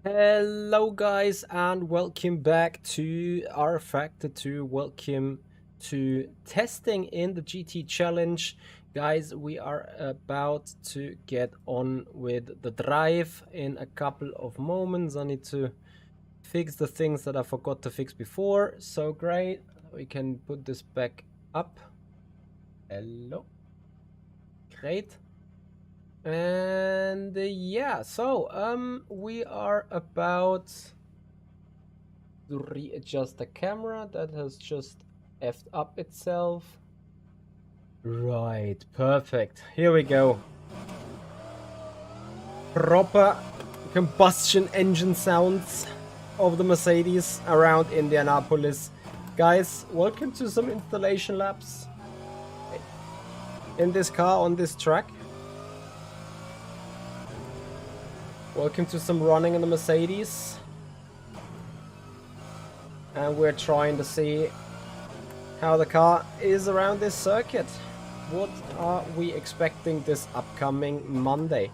Hello guys and welcome back to rFactor 2. Welcome to testing in the GT challenge. Guys, we are about to get on with the drive in a couple of moments. I need to fix the things that I forgot to fix before. So great, we can put this back up. Hello. Great. And yeah, so we are about to readjust the camera that has just effed up itself. Right, perfect. Here we go. Proper combustion engine sounds of the Mercedes around Indianapolis. Guys, welcome to some installation laps in this car on this track. Welcome to some running in the Mercedes. And we're trying to see how the car is around this circuit. What are we expecting this upcoming Monday?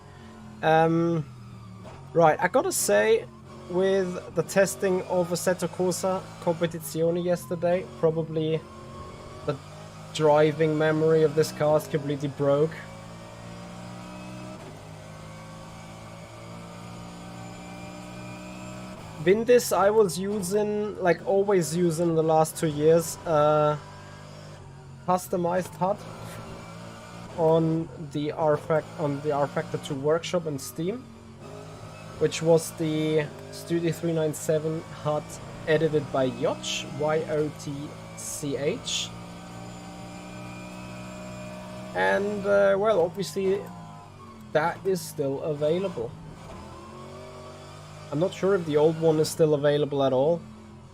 Right, I gotta say, with the testing of Assetto Corsa Competizione yesterday, probably the driving memory of this car is completely broke. Vindis I was using, like always using the last 2 years, customized HUD on the rFactor 2 workshop and Steam, which was the Studio 397 HUD edited by Yotch, Y-O-T-C-H. And well, obviously that is still available. I'm not sure if the old one is still available at all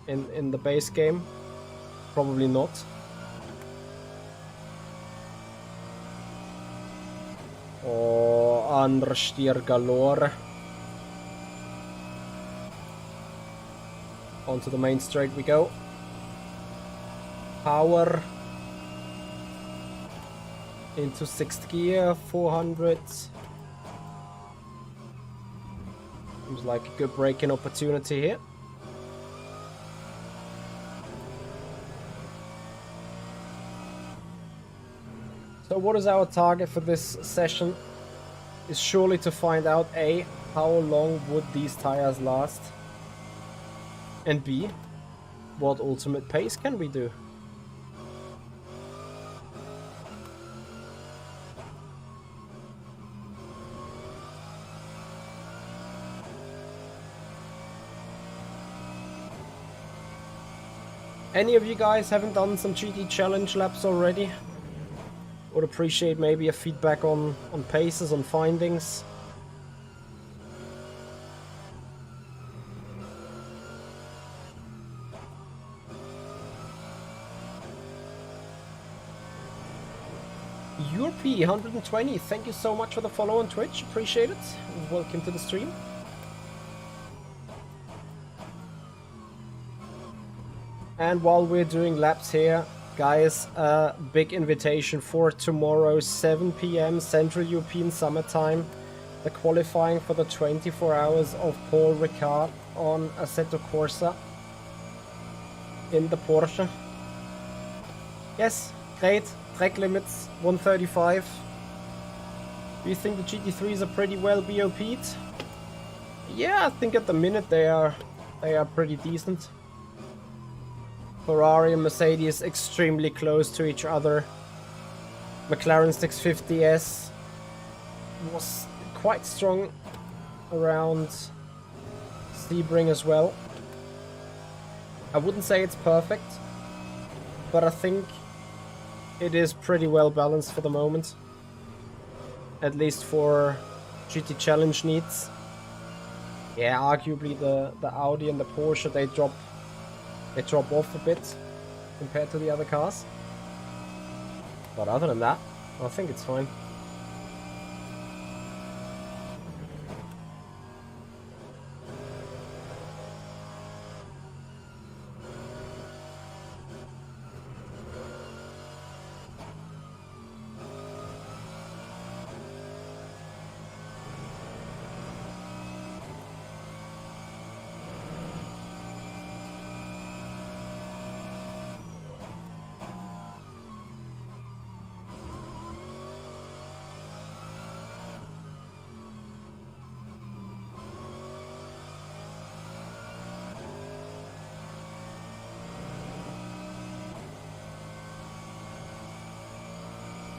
in the base game. Probably not. Oh, Understeer galore. Onto the main straight we go. Power. Into 6th gear, 400. Seems like a good braking opportunity here. So what is our target for this session? Is surely to find out A, how long would these tires last? And B, what ultimate pace can we do? Any of you guys haven't done some GT challenge laps already? Would appreciate maybe a feedback on paces, on findings. Europe 120, thank you so much for the follow on Twitch, appreciate it. Welcome to the stream. And while we're doing laps here, guys, big invitation for tomorrow, 7 p.m. Central European Summertime. The qualifying for the 24 hours of Paul Ricard on Assetto Corsa in the Porsche. Yes, great. Track limits 135. Do you think the GT3s are pretty well BOP'd? Yeah, I think at the minute they are pretty decent. Ferrari and Mercedes extremely close to each other. McLaren 650S was quite strong around Sebring as well. I wouldn't say it's perfect, but I think it is pretty well balanced for the moment. At least for GT Challenge needs. Yeah, arguably the Audi and the Porsche, they drop off a bit compared to the other cars. But other than that, I think it's fine.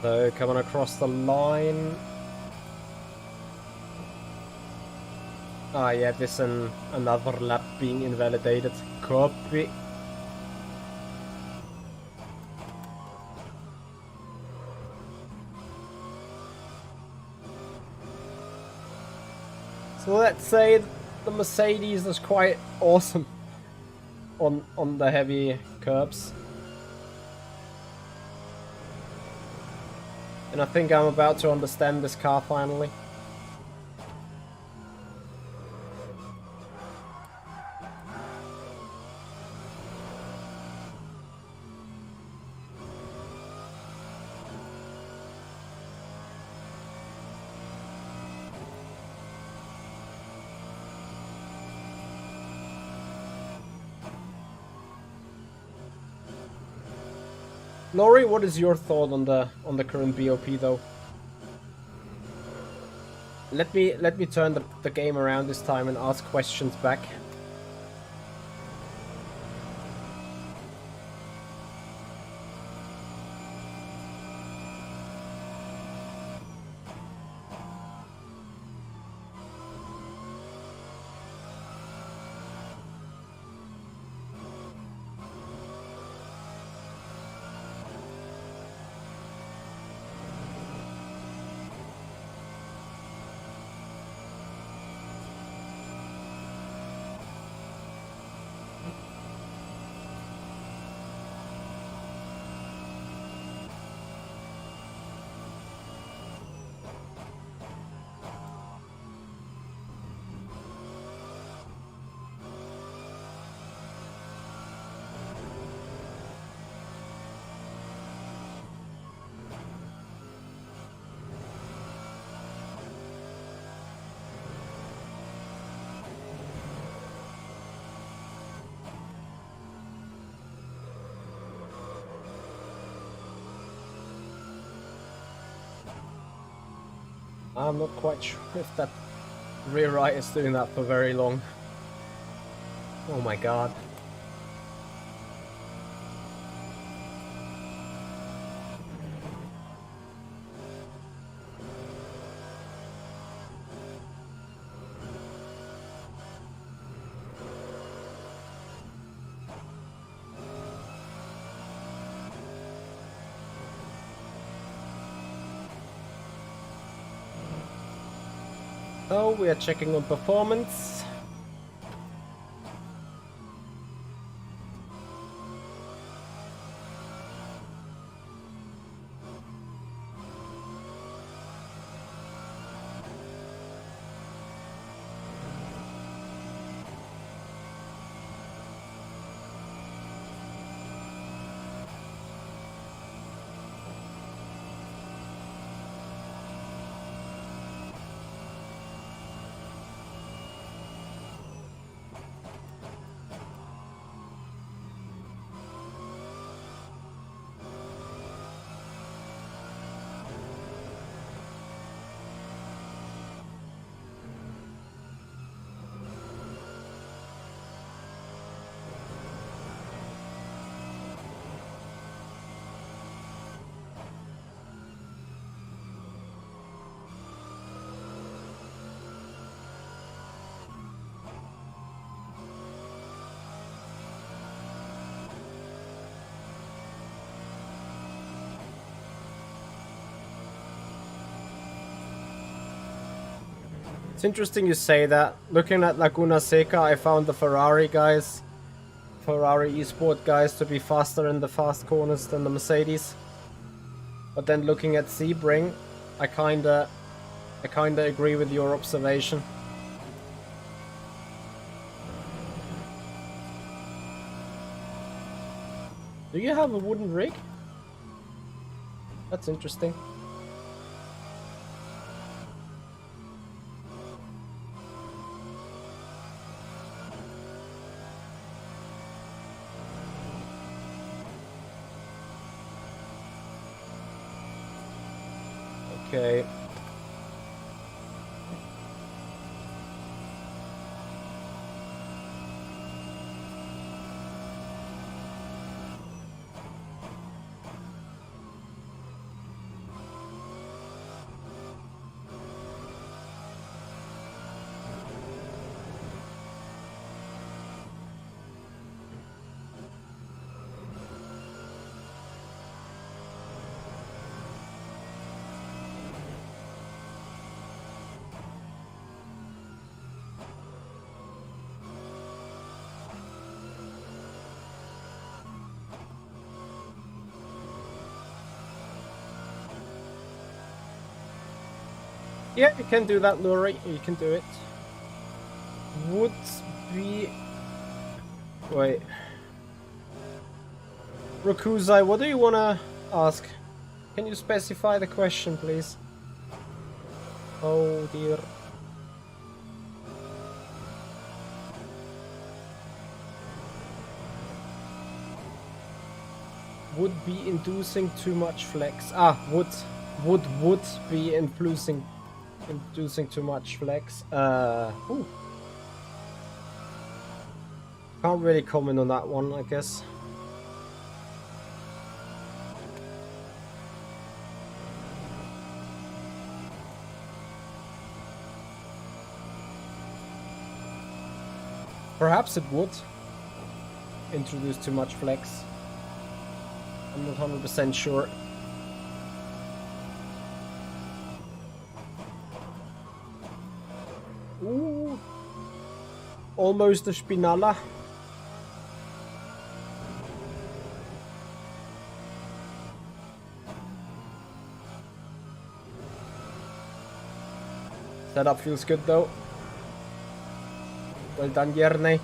So coming across the line. Ah, yeah, this and another lap being invalidated. Copy. So let's say the Mercedes is quite awesome on the heavy curbs. And I think I'm about to understand this car finally. Laurie, what is your thought on the current BOP though? Let me turn the game around this time and ask questions back. I'm not quite sure if that rear right is doing that for very long. Oh my god. So we are checking on performance. It's interesting you say that. Looking at Laguna Seca, I found the Ferrari guys, Ferrari Esport guys, to be faster in the fast corners than the Mercedes. But then looking at Sebring, I kinda agree with your observation. Do you have a wooden rig? That's interesting. Okay. Yeah, you can do that, Luri. You can do it. Would be... Wait. Rokuzai, what do you want to ask? Can you specify the question, please? Oh, dear. Would be inducing too much flex. Ah, would be inducing too much flex. Ooh. Can't really comment on that one, I guess. Perhaps it would introduce too much flex. I'm not 100% sure. Ooh. Almost a Spinalla. Setup feels good though. Well done, Jerne.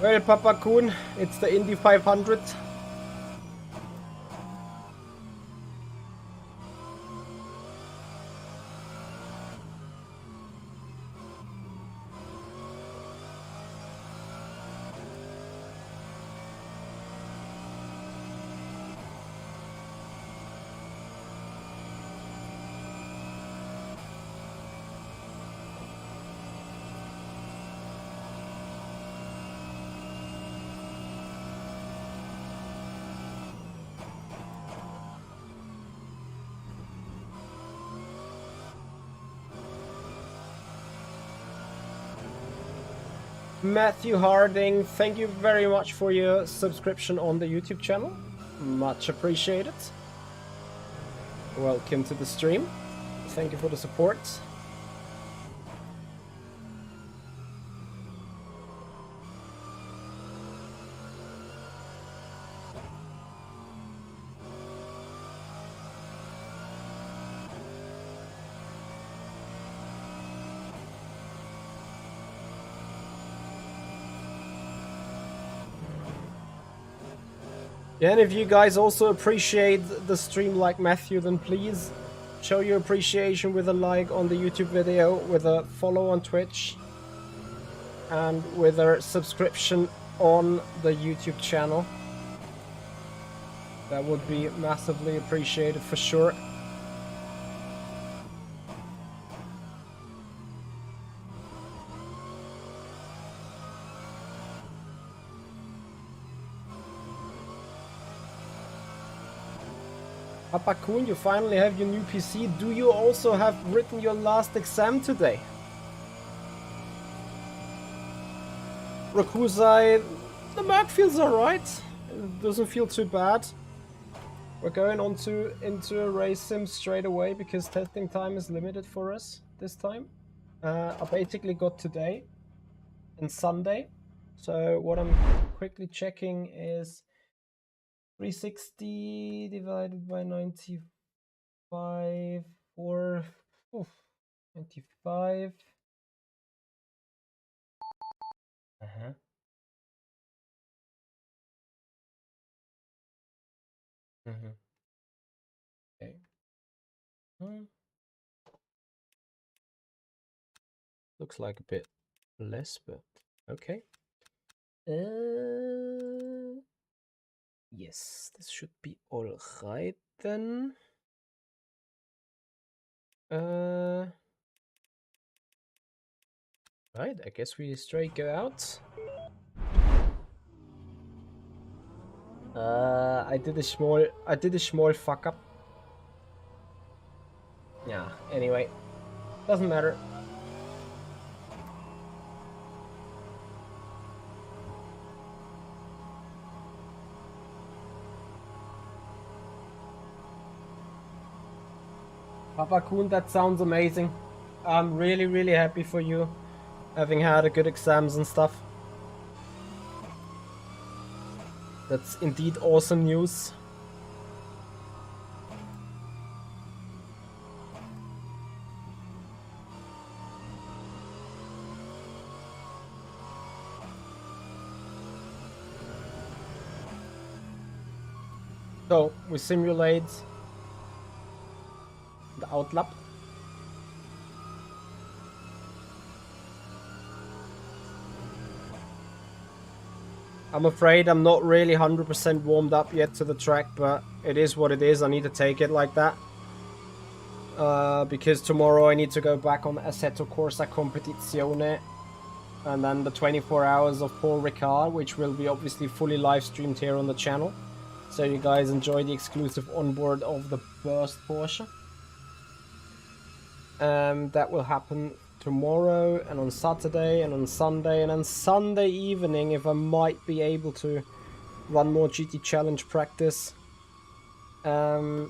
Well, Papa Kun, it's the Indy 500. Matthew Harding, thank you very much for your subscription on the YouTube channel. Much appreciated. Welcome to the stream. Thank you for the support. Yeah, and if you guys also appreciate the stream like Matthew, then please show your appreciation with a like on the YouTube video, with a follow on Twitch, and with a subscription on the YouTube channel. That would be massively appreciated for sure. Papa Kun, you finally have your new PC. Do you also have written your last exam today? Rakuzai, the Merc feels alright. It doesn't feel too bad. We're going on into a race sim straight away because testing time is limited for us this time. I basically got today and Sunday. So what I'm quickly checking is 360 divided by 95 or 95. Uh-huh. Mm-hmm. Okay. Looks like a bit less, but okay. Yes, this should be all right then. Right, I guess we straight go out. I did a small fuck up. Yeah, anyway. Doesn't matter. Papa Kun, that sounds amazing. I'm really, really happy for you, having had a good exams and stuff. That's indeed awesome news. So, we simulate the outlap. I'm afraid I'm not really 100% warmed up yet to the track, but it is what it is. I need to take it like that. Because tomorrow I need to go back on the Assetto Corsa Competizione. And then the 24 hours of Paul Ricard, which will be obviously fully live streamed here on the channel. So you guys enjoy the exclusive onboard of the Burst Porsche. That will happen tomorrow and on Saturday and on Sunday, and on Sunday evening, if I might be able to run more GT Challenge practice, that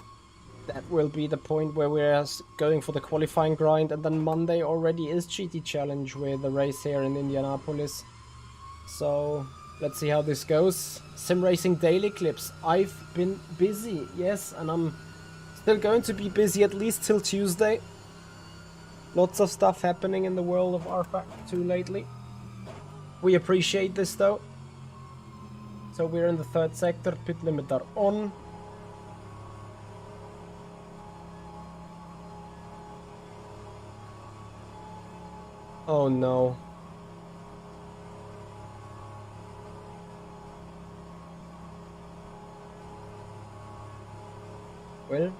will be the point where we're going for the qualifying grind, and then Monday already is GT Challenge with the race here in Indianapolis. So let's see how this goes. Sim Racing Daily Clips. I've been busy, yes, and I'm still going to be busy at least till Tuesday. Lots of stuff happening in the world of rFactor 2 lately. We appreciate this though. So we're in the third sector, pit limiter on. Oh no. Well,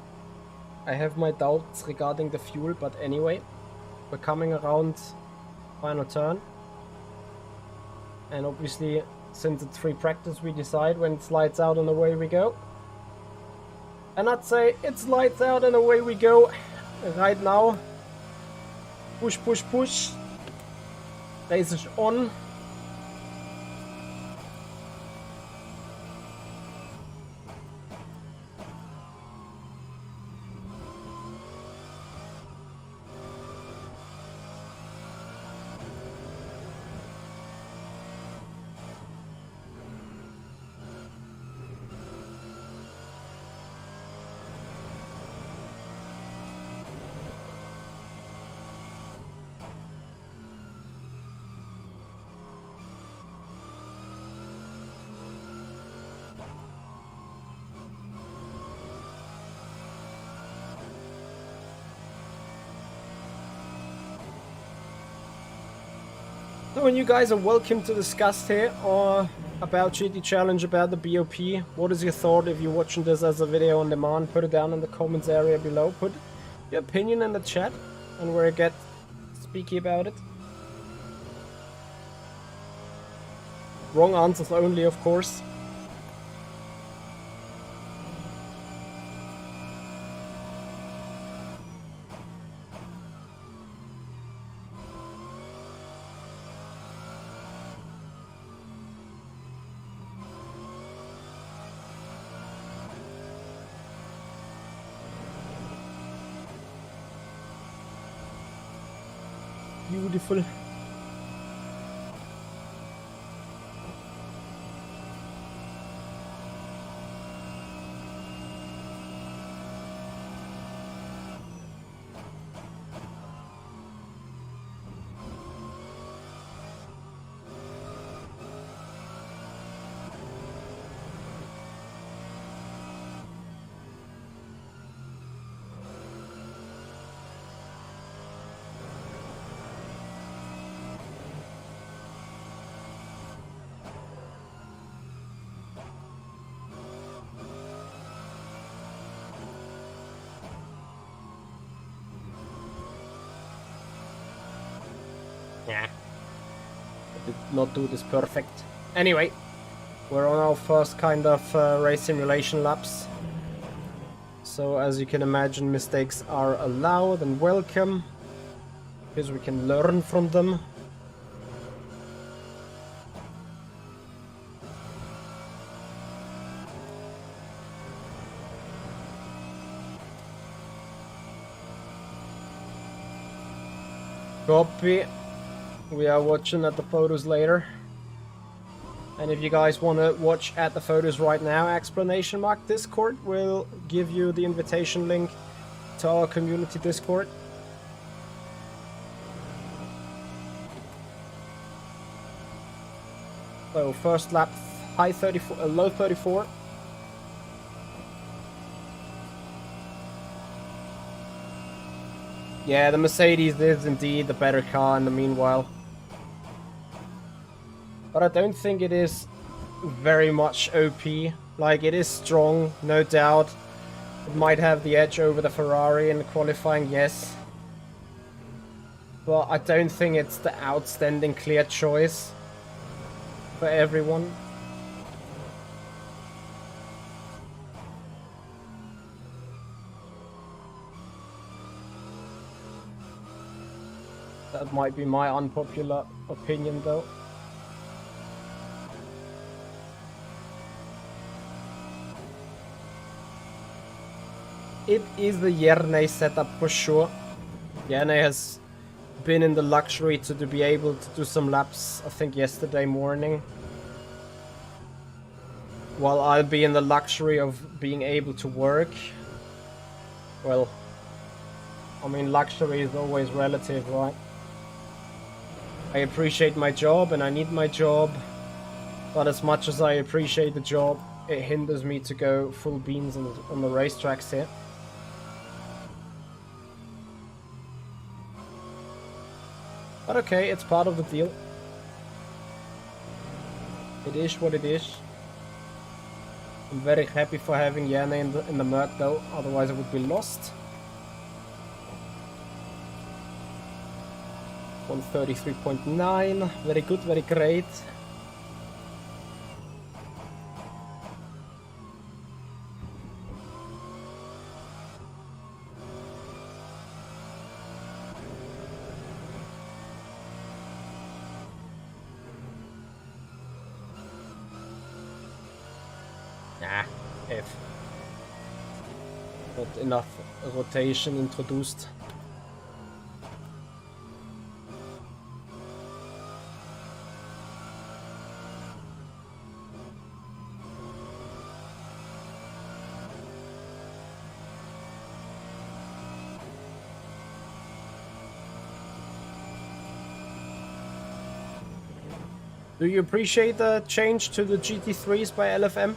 I have my doubts regarding the fuel, but anyway. We're coming around final turn. And obviously, since it's free practice, we decide when it's lights out and away we go. And I'd say it's lights out and away we go right now. Push, push, push. Race is on. So when you guys are welcome to discuss here or about GT Challenge, about the BOP. What is your thought if you're watching this as a video on demand? Put it down in the comments area below. Put your opinion in the chat and we'll get speaky about it. Wrong answers only, of course. Beautiful. Yeah. I did not do this perfect. Anyway, We're on our first kind of race simulation laps. So as you can imagine, mistakes are allowed and welcome, because we can learn from them. Copy. We are watching at the photos later. And if you guys want to watch at the photos right now, Discord will give you the invitation link to our community Discord. So first lap, high 34, low 34. Yeah, the Mercedes is indeed the better car in the meanwhile. But I don't think it is very much OP. Like, it is strong, no doubt. It might have the edge over the Ferrari in qualifying, yes. But I don't think it's the outstanding clear choice for everyone. That might be my unpopular opinion, though. It is the Yerne setup for sure. Yerne has been in the luxury to be able to do some laps, I think yesterday morning. While I'll be in the luxury of being able to work. Well, I mean, luxury is always relative, right? I appreciate my job and I need my job. But as much as I appreciate the job, it hinders me to go full beans on the racetracks here. But okay, it's part of the deal. It is what it is. I'm very happy for having Yerne in the mud though, otherwise I would be lost. 133.9, very good, very great. Nah, F. Not enough rotation introduced. Do you appreciate the change to the GT3s by LFM?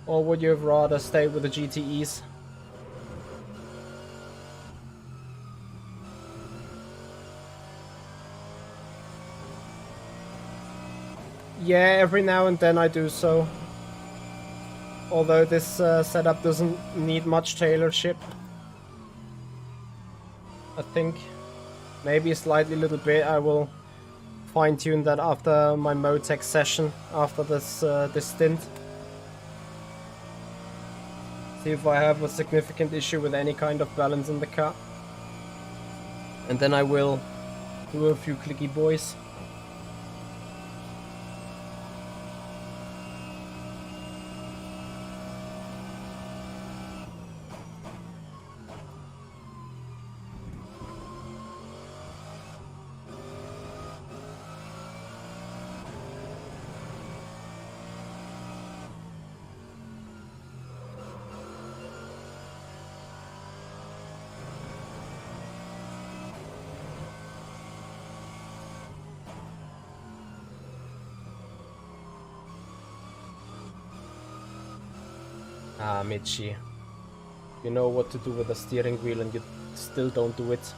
Or would you have rather stayed with the GTEs? Yeah, every now and then I do so. Although this setup doesn't need much tailorship. I think. Maybe a slightly little bit. I will fine-tune that after my Motec session, after this stint. See if I have a significant issue with any kind of balance in the car. And then I will do a few clicky boys. Ah, Michi. You know what to do with the steering wheel and you still don't do it.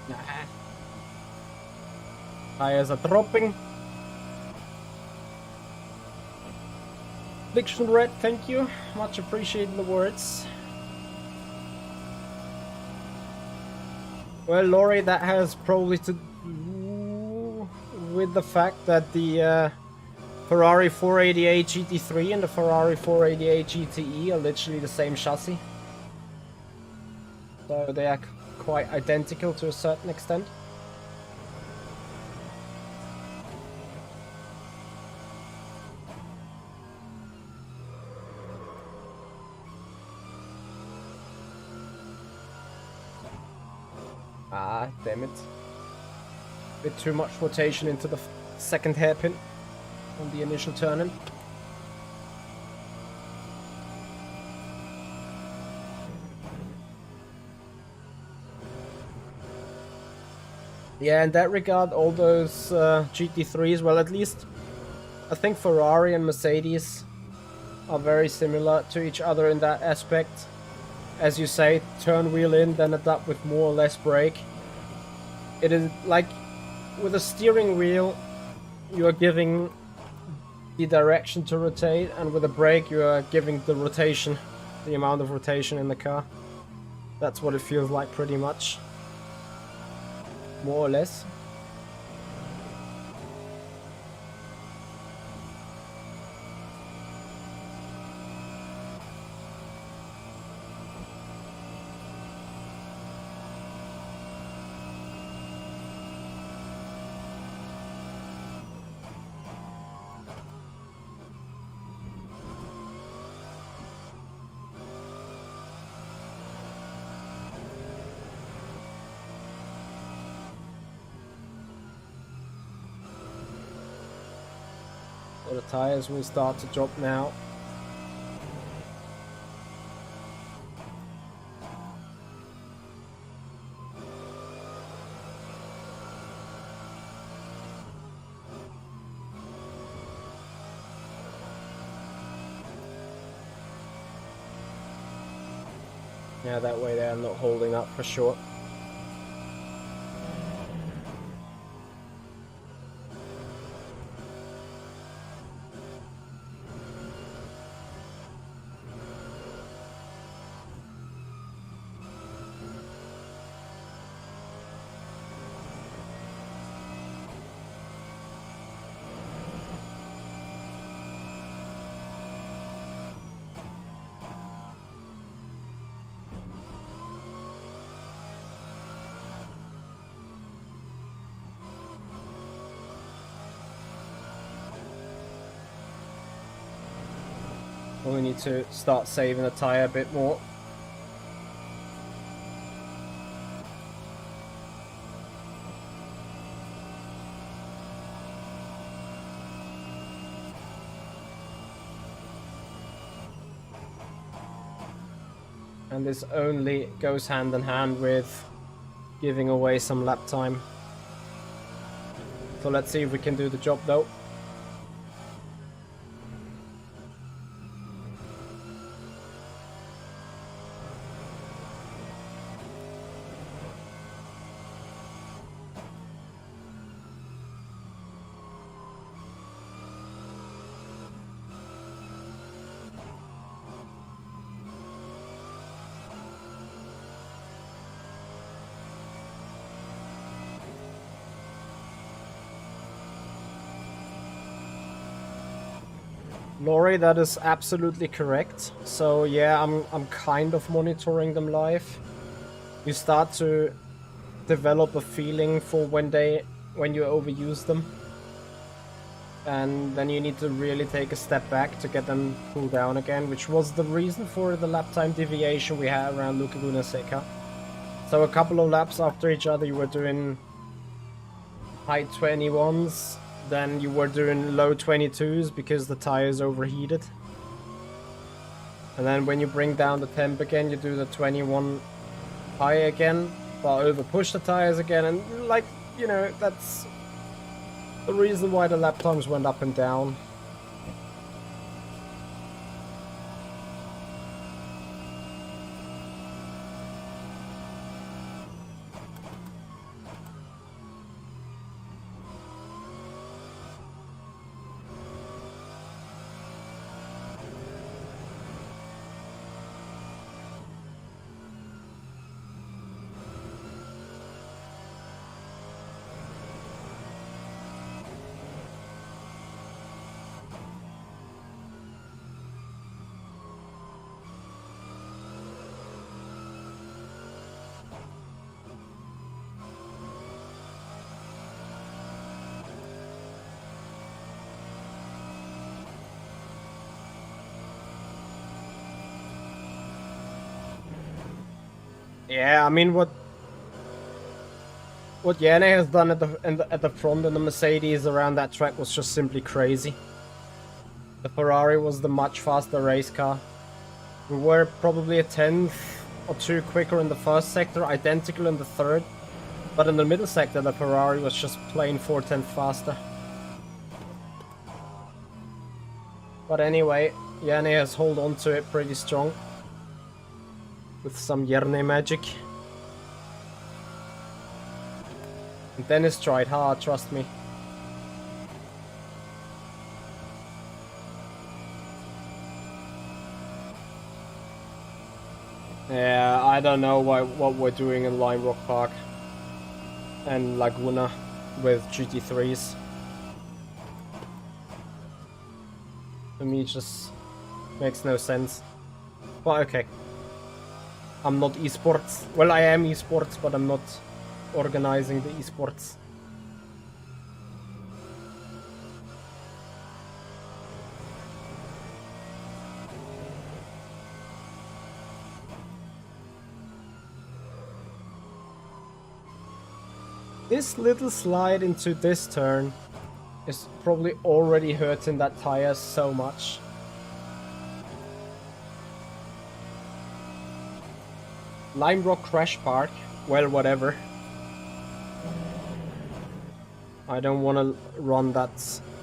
Nah. Tires are dropping. Fiction Red, thank you. Much appreciated the words. Well, Laurie, that has probably to do with the fact that the Ferrari 488 GT3 and the Ferrari 488 GTE are literally the same chassis. So they are quite identical to a certain extent. Ah, damn it. Bit too much rotation into the second hairpin on the initial turn-in. Yeah, in that regard, all those GT3s, well, at least I think Ferrari and Mercedes are very similar to each other in that aspect. As you say, turn wheel in, then adapt with more or less brake. It is like with a steering wheel, you are giving the direction to rotate, and with a brake, you are giving the rotation, the amount of rotation in the car. That's what it feels like pretty much. More or less. So the tires will start to drop now. Yeah, that way they're not holding up for sure. We need to start saving the tire a bit more. And this only goes hand in hand with giving away some lap time. So let's see if we can do the job though. Laurie, that is absolutely correct. So yeah, I'm kind of monitoring them live. You start to develop a feeling for when you overuse them. And then you need to really take a step back to get them cooled down again, which was the reason for the lap time deviation we had around Luca Seca. So a couple of laps after each other you were doing high 21s. Then you were doing low 22s because the tires overheated. And then when you bring down the temp again, you do the 21 high again, but over push the tires again. And like, you know, that's the reason why the lap times went up and down. Yeah, I mean what Yanni has done at the front in the Mercedes around that track was just simply crazy. The Ferrari was the much faster race car. We were probably a tenth or two quicker in the first sector, identical in the third. But in the middle sector, the Ferrari was just plain 4/10 faster. But anyway, Yanni has held on to it pretty strong. With some Yerne magic. And Dennis tried hard, trust me. Yeah, I don't know what we're doing in Lime Rock Park and Laguna with GT3s. To me, it just makes no sense. But okay. I'm not esports. Well, I am esports, but I'm not organizing the esports. This little slide into this turn is probably already hurting that tire so much. Lime Rock Crash Park, well, whatever. I don't want to run that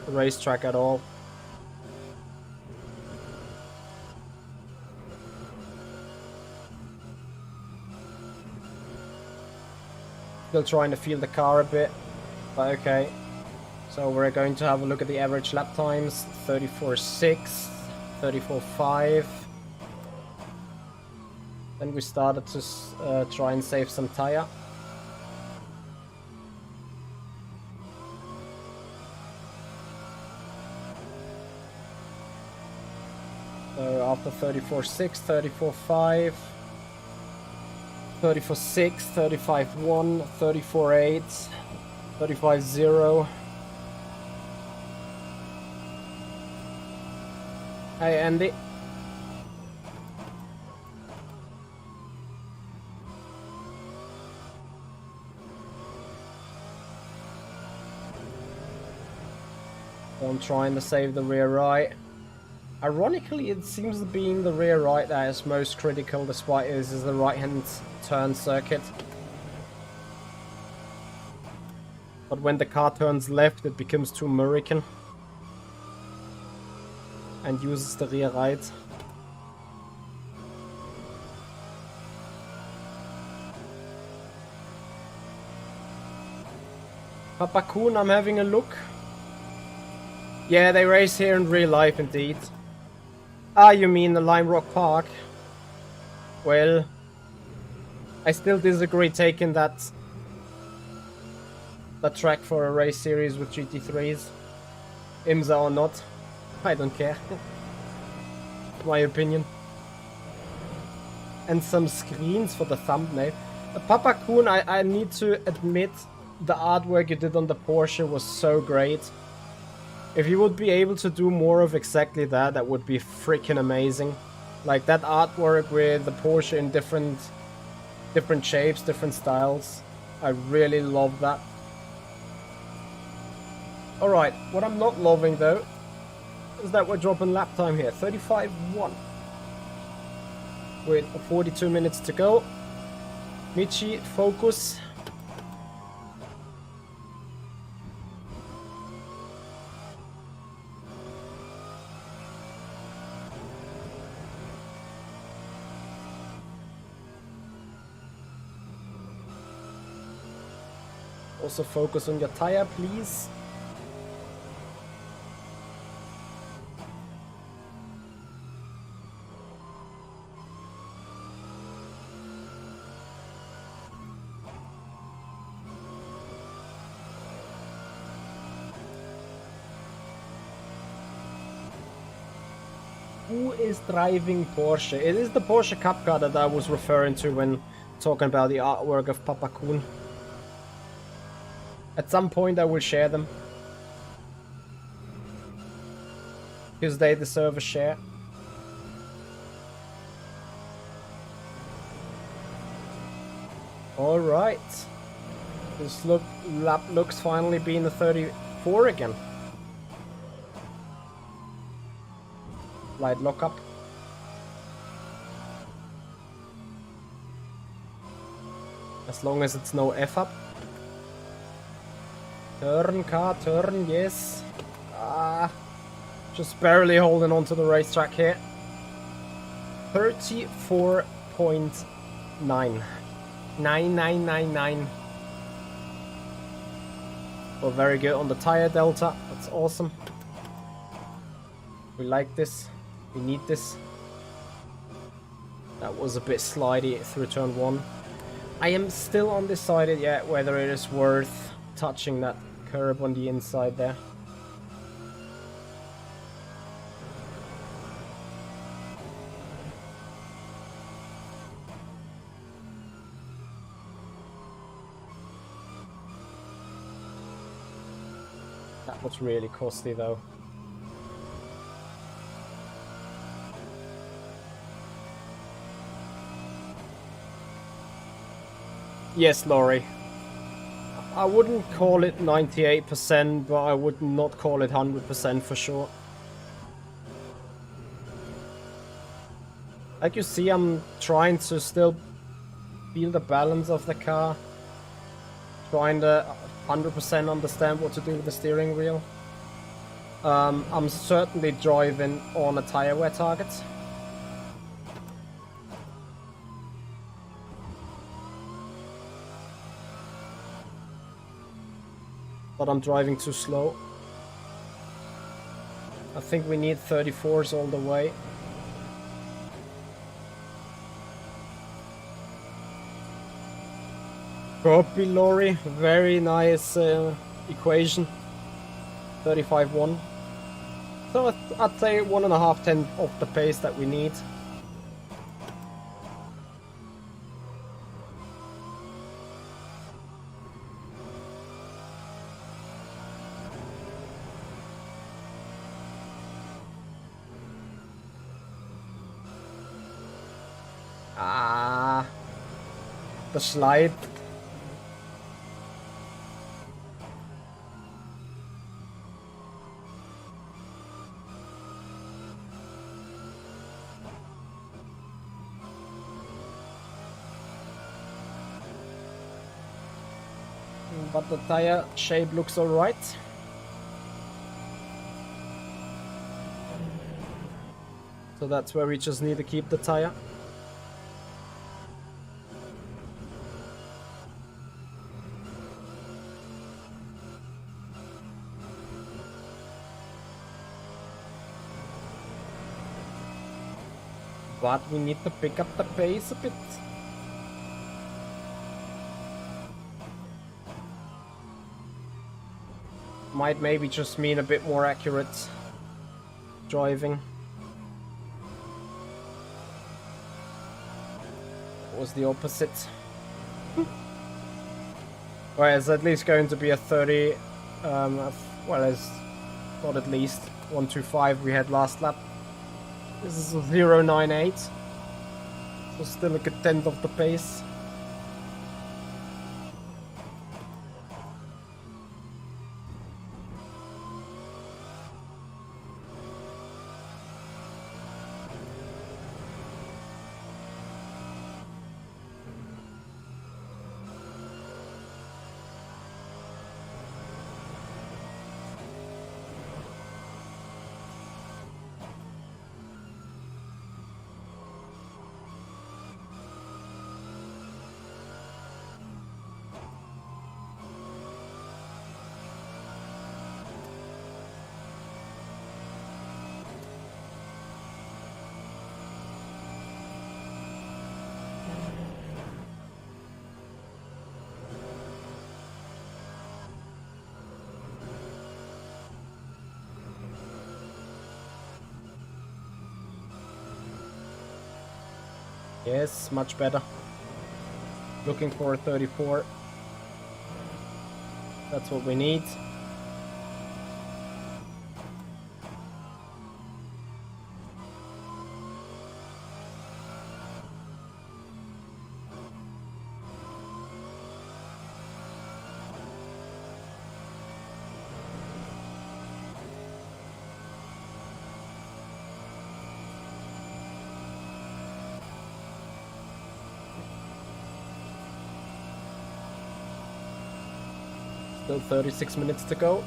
racetrack at all. Still trying to feel the car a bit, but okay. So we're going to have a look at the average lap times. 34.6, 34.5. Then we started to try and save some tire. So after 34.6, 34.5, 34.6, 35.1, 34.8, 35.0. Hey Andy. So I'm trying to save the rear right. Ironically, it seems to be in the rear right that is most critical, despite this is the right-hand turn circuit. But when the car turns left, it becomes too American and uses the rear right. Papa Kun, I'm having a look. Yeah, they race here in real life indeed. Ah, you mean the Lime Rock Park? Well, I still disagree taking that track for a race series with GT3s. IMSA or not, I don't care. My opinion. And some screens for the thumbnail. Papa Kun, I need to admit, the artwork you did on the Porsche was so great. If you would be able to do more of exactly that, that would be freaking amazing. Like that artwork with the Porsche in different shapes, different styles. I really love that. Alright, what I'm not loving though is that we're dropping lap time here. 35.1. With 42 minutes to go. Michi, focus. Also focus on your tire, please. Who is driving Porsche? It is the Porsche Cup car that I was referring to when talking about the artwork of Papa Kun. At some point I will share them. Because they deserve a share. Alright. This lap looks finally being the 34 again. Light lockup. As long as it's no F up. Turn, car, turn, yes. Just barely holding on to the racetrack here. 34.9. 9999. Well, very good on the tire delta. That's awesome. We like this. We need this. That was a bit slidey through turn 1. I am still undecided yet whether it is worth touching that curb on the inside there. That was really costly though. Yes, Laurie. I wouldn't call it 98%, but I would not call it 100% for sure. Like you see, I'm trying to still feel the balance of the car. Trying to 100% understand what to do with the steering wheel. I'm certainly driving on a tire wear target. But I'm driving too slow. I think we need 34s all the way. Copy, Laurie. Very nice equation. 35.1. So I'd say 1.5 tenths of the pace that we need. The slide. But the tire shape looks alright. So that's where we just need to keep the tire. But we need to pick up the pace a bit. Might maybe just mean a bit more accurate driving. It was the opposite. Well, it's at least going to be a 30, well, it's not at least 125 we had last lap. This is a 0.98, so still a good tenth of the pace. Yes, much better. Looking for a 34. That's what we need. Still 36 minutes to go.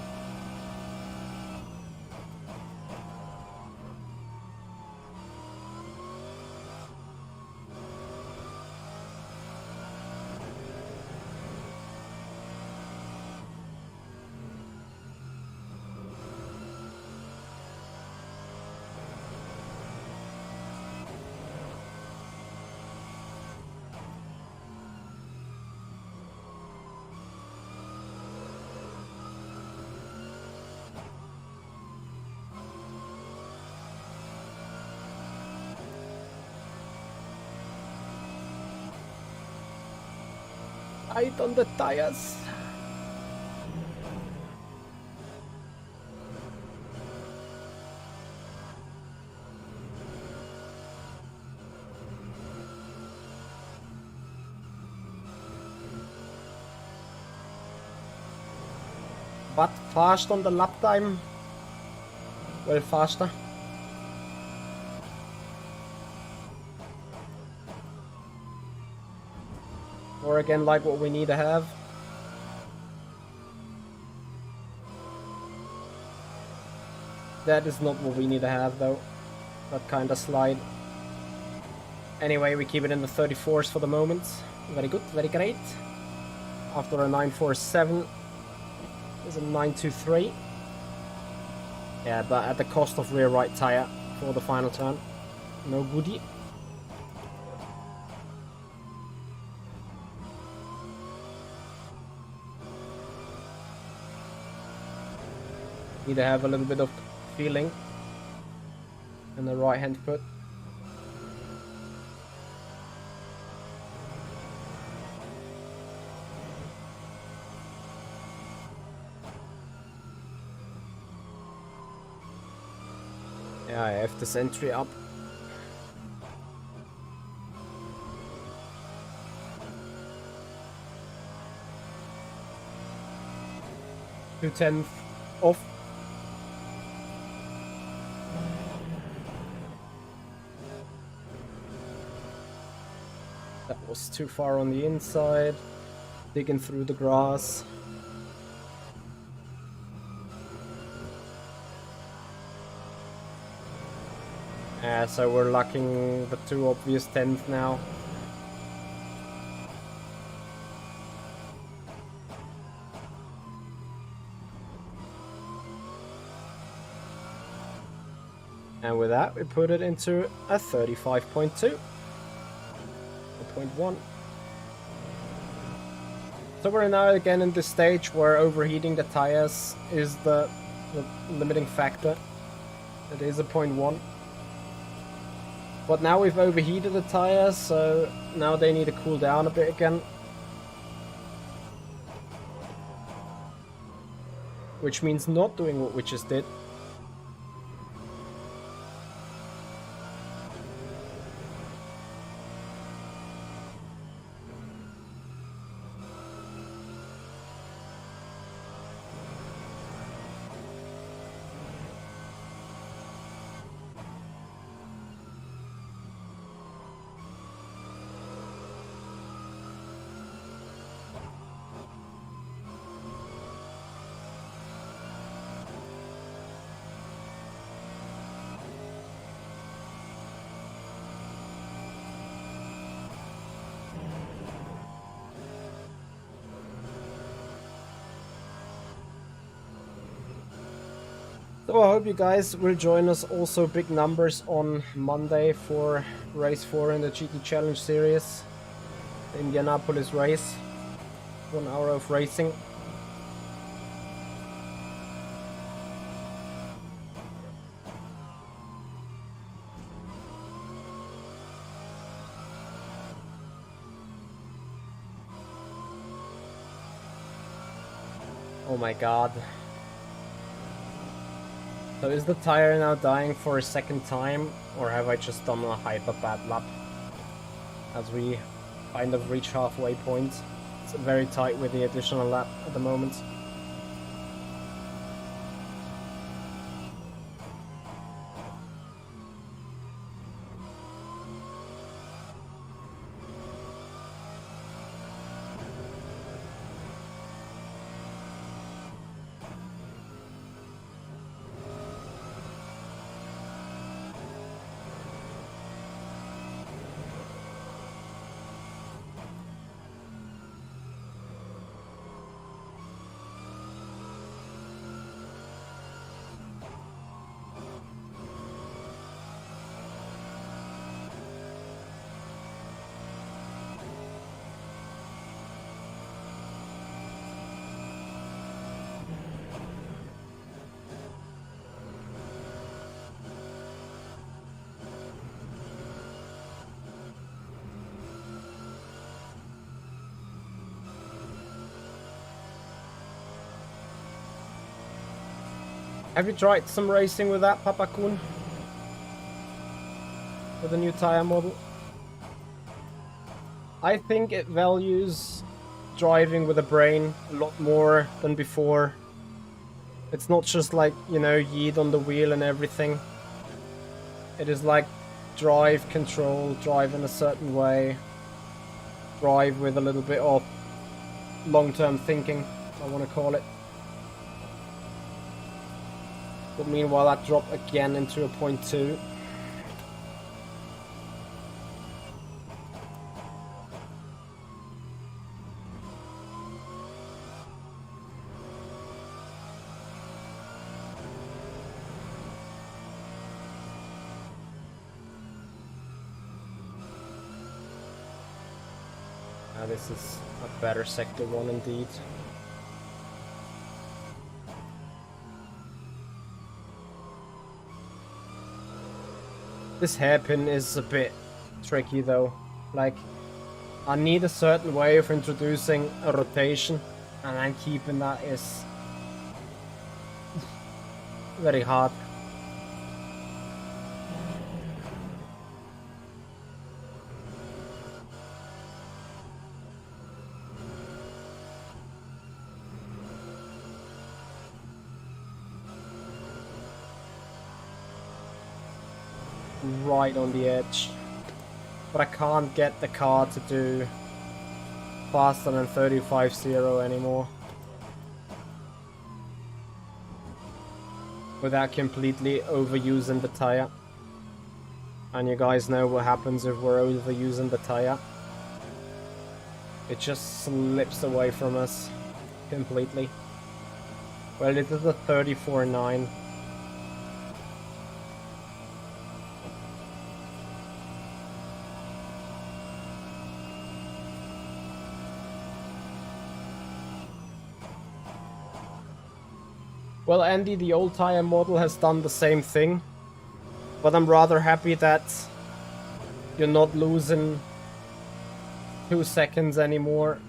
Tight on the tires. But fast on the lap time. Well, faster. Or again, like what we need to have. That is not what we need to have, though. That kind of slide. Anyway, we keep it in the 34s for the moment. Very good, very great. After a 947, is a 923. Yeah, but at the cost of rear right tire for the final turn. No goodie. Need to have a little bit of feeling in the right hand foot. Yeah, I have this entry up. .210 off. That was too far on the inside. Digging through the grass. Yeah, so we're lacking the two obvious 10th now. And with that, we put it into a 35.2. 0.1. So we're now again in this stage where overheating the tires is the limiting factor. It is a 0.1. But now we've overheated the tires, so now they need to cool down a bit again. Which means not doing what we just did. So I hope you guys will join us. Also big numbers on Monday for race 4 in the GT Challenge series. The Indianapolis race. 1 hour of racing. Oh my god. So is the tire now dying for a second time, or have I just done a hyper bad lap? As we kind of reach halfway point. It's very tight with the additional lap at the moment. Have you tried some racing with that, Papakun? With the new tire model? I think it values driving with a brain a lot more than before. It's not just like, you know, yeet on the wheel and everything. It is like drive control, drive in a certain way, drive with a little bit of long-term thinking, I want to call it. But meanwhile, that dropped again into a 0.2. This is a better sector one indeed. This hairpin is a bit tricky though. Like, I need a certain way of introducing a rotation, and then keeping that is very hard. Right on the edge, but I can't get the car to do faster than 35.0 anymore without completely overusing the tire. And you guys know what happens if we're overusing the tire. It just slips away from us completely. Well, it is a 34.9. Well, Andy, the old tire model has done the same thing, but I'm rather happy that you're not losing 2 seconds anymore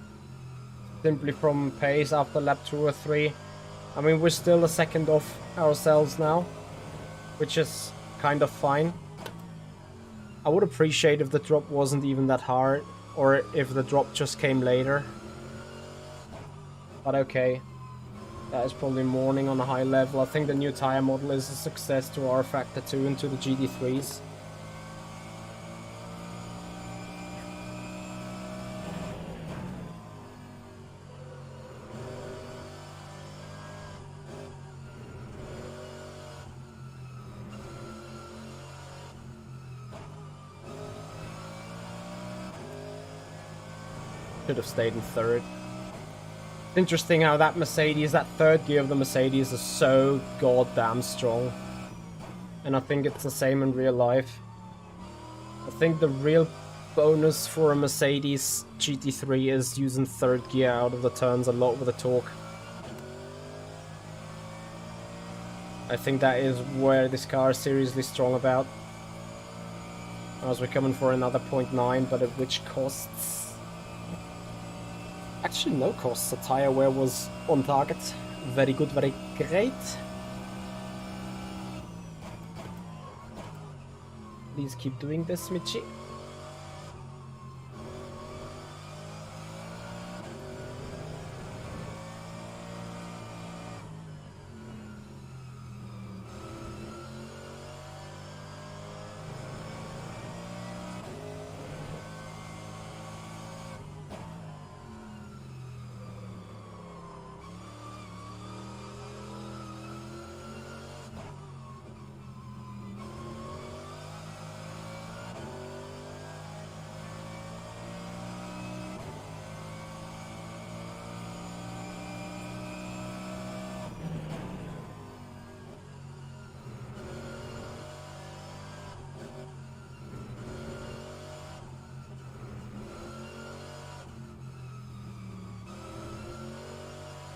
simply from pace after lap 2 or 3. I mean, we're still a second off ourselves now, which is kind of fine. I would appreciate if the drop wasn't even that hard, or if the drop just came later. But okay. That is probably mourning on a high level. I think the new tire model is a success to rFactor 2 and to the GT3s. Should have stayed in third. Interesting how that Mercedes, that third gear of the Mercedes is so goddamn strong. And I think it's the same in real life. I think the real bonus for a Mercedes GT3 is using third gear out of the turns a lot with the torque. I think that is where this car is seriously strong about. As we're coming for another 0.9, but at which costs? Actually, no costs. The tire wear was on target. Very good, very great. Please keep doing this, Michi.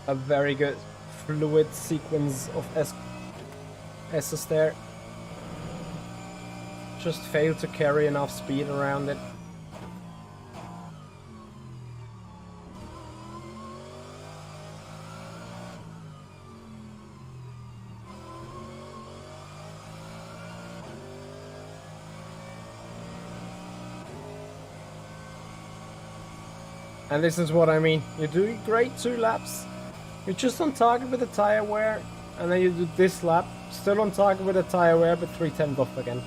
A very good fluid sequence of S's there. Just failed to carry enough speed around it. And this is what I mean. You're doing great 2 laps. You're just on target with the tire wear. And then you do this lap. Still on target with the tire wear, but 3/10 off again.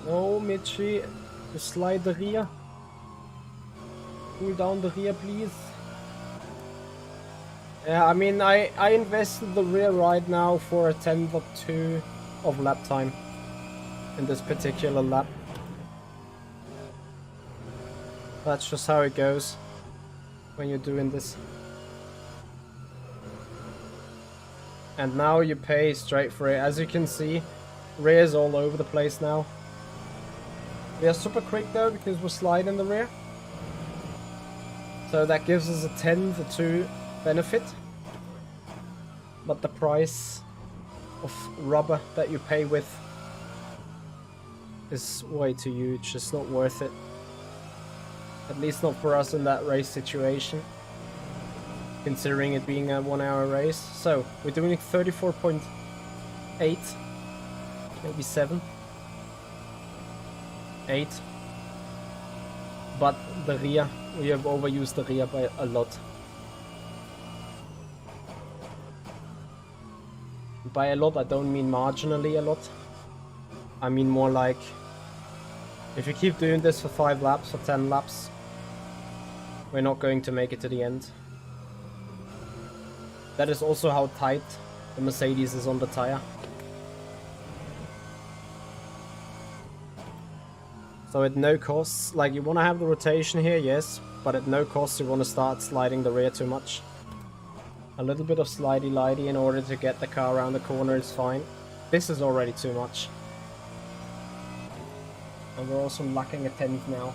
No, Mitchie, just slide the rear. Pull down the rear, please. Yeah, I mean, I invested the rear right now for a 10th or 2 of lap time in this particular lap. That's just how it goes when you're doing this. And now you pay straight for it. As you can see, rear is all over the place now. We are super quick though, because we're sliding the rear. So that gives us a 10th or 2 benefit. But the price of rubber that you pay with is way too huge. It's not worth it. At least not for us in that race situation. Considering it being a 1-hour race. So, we're doing 34.8. Maybe 7. 8. But the rear, we have overused the rear by a lot. By a lot, I don't mean marginally a lot. I mean more like, if you keep doing this for 5 laps or 10 laps, we're not going to make it to the end. That is also how tight the Mercedes is on the tire. So at no cost, like you want to have the rotation here, yes, but at no cost you want to start sliding the rear too much. A little bit of slidey-lidey in order to get the car around the corner is fine. This is already too much. And we're also lacking a 10th now.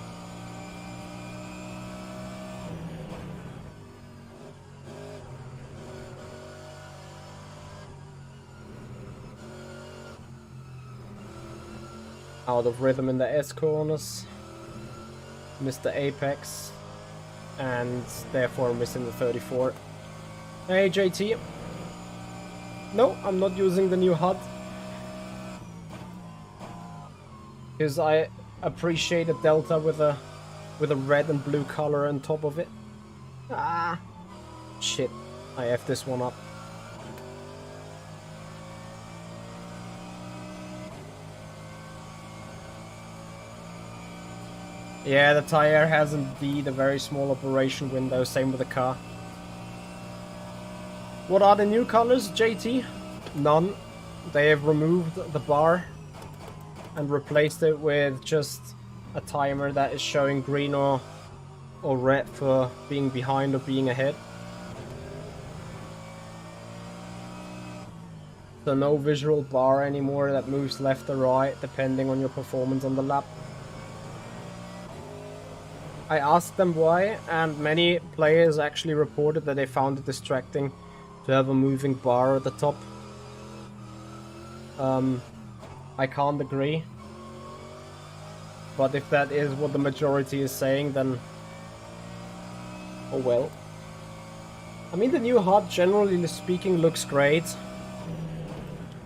Out of rhythm in the S corners, missed the apex, and therefore missing the 34. Hey JT, no, I'm not using the new HUD because I appreciate a Delta with a red and blue color on top of it. Ah, shit, I F'd this one up. Yeah, the tire has indeed a very small operation window, same with the car. What are the new colors, JT? None. They have removed the bar and replaced it with just a timer that is showing green or red for being behind or being ahead. So no visual bar anymore that moves left or right depending on your performance on the lap. I asked them why, and many players actually reported that they found it distracting to have a moving bar at the top. I can't agree. But if that is what the majority is saying, then oh well. I mean, the new HUD, generally speaking, looks great.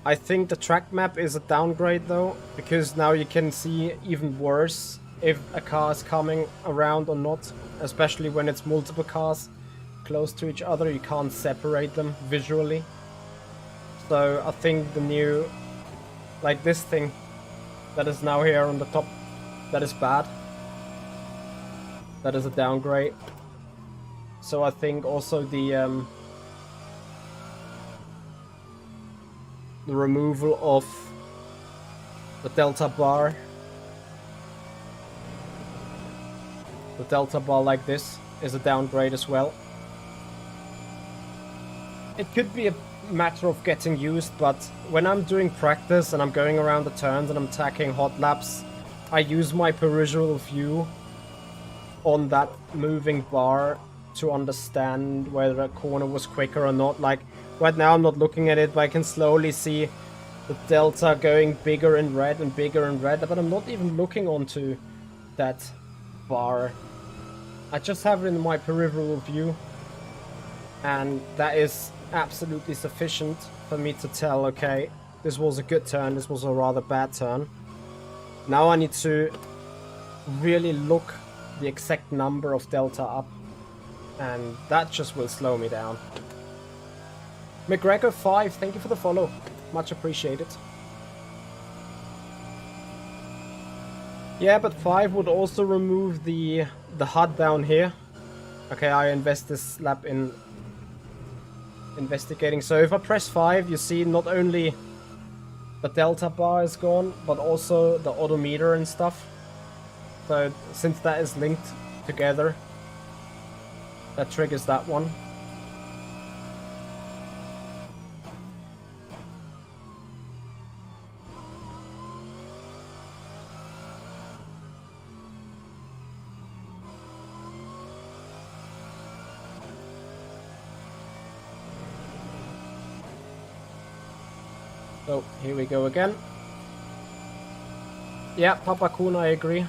I think the track map is a downgrade though, because now you can see even worse if a car is coming around or not, especially when it's multiple cars close to each other. You can't separate them visually. So I think the new, like this thing that is now here on the top, that is bad. That is a downgrade. So I think also the removal of the Delta bar, the Delta bar like this, is a downgrade as well. It could be a matter of getting used, but when I'm doing practice and I'm going around the turns and I'm tacking hot laps, I use my peripheral view on that moving bar to understand whether a corner was quicker or not. Like, right now I'm not looking at it, but I can slowly see the delta going bigger in red and bigger in red, but I'm not even looking onto that bar. I just have it in my peripheral view, and that is absolutely sufficient for me to tell, okay, this was a good turn, this was a rather bad turn. Now I need to really look the exact number of delta up, and that just will slow me down. McGregor 5, thank you for the follow. Much appreciated. Yeah, but 5 would also remove the HUD down here. Okay, I invest this lap in investigating. So if I press 5, you see not only the delta bar is gone, but also the odometer and stuff. So since that is linked together, that triggers that one. So here we go again. Yeah, Papa Kun, I agree.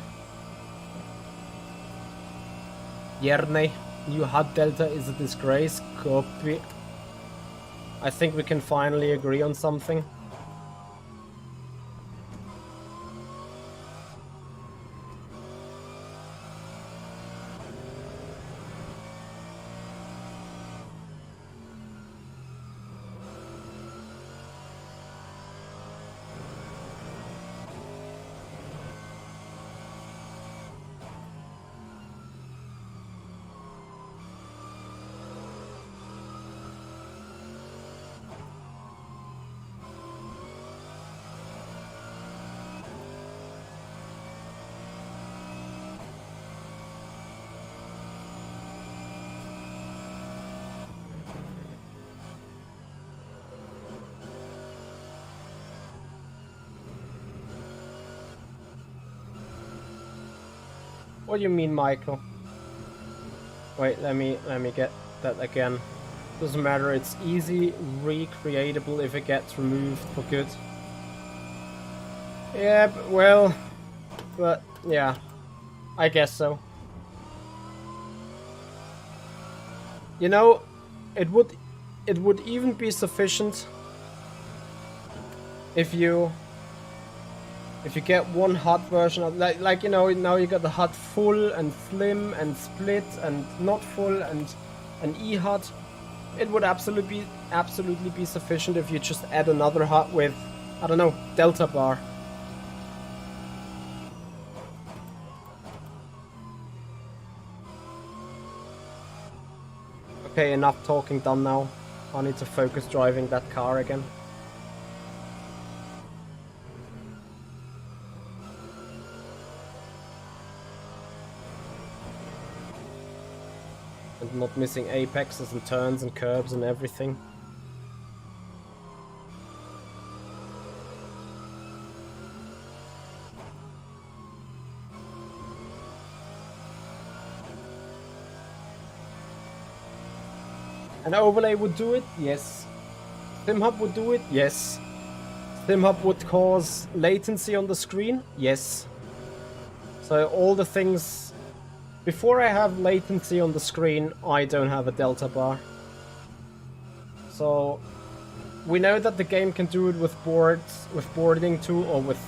Yerne, new HUD delta is a disgrace. Copy. I think we can finally agree on something. What do you mean, Michael? Wait, let me get that again. Doesn't matter, it's easy recreatable if it gets removed for good. Yeah, but yeah, I guess so. You know, it would even be sufficient if you get one HUD version of like you know, now you got the HUD full and slim and split and not full and an E-HUD. It would absolutely be sufficient if you just add another HUD with, I don't know, delta bar. Okay, enough talking done now. I need to focus driving that car again. And not missing apexes and turns and curbs and everything. An overlay would do it? Yes. SimHub would do it? Yes. SimHub would cause latency on the screen? Yes. So all the things... Before I have latency on the screen, I don't have a delta bar. So we know that the game can do it with boarding tool or with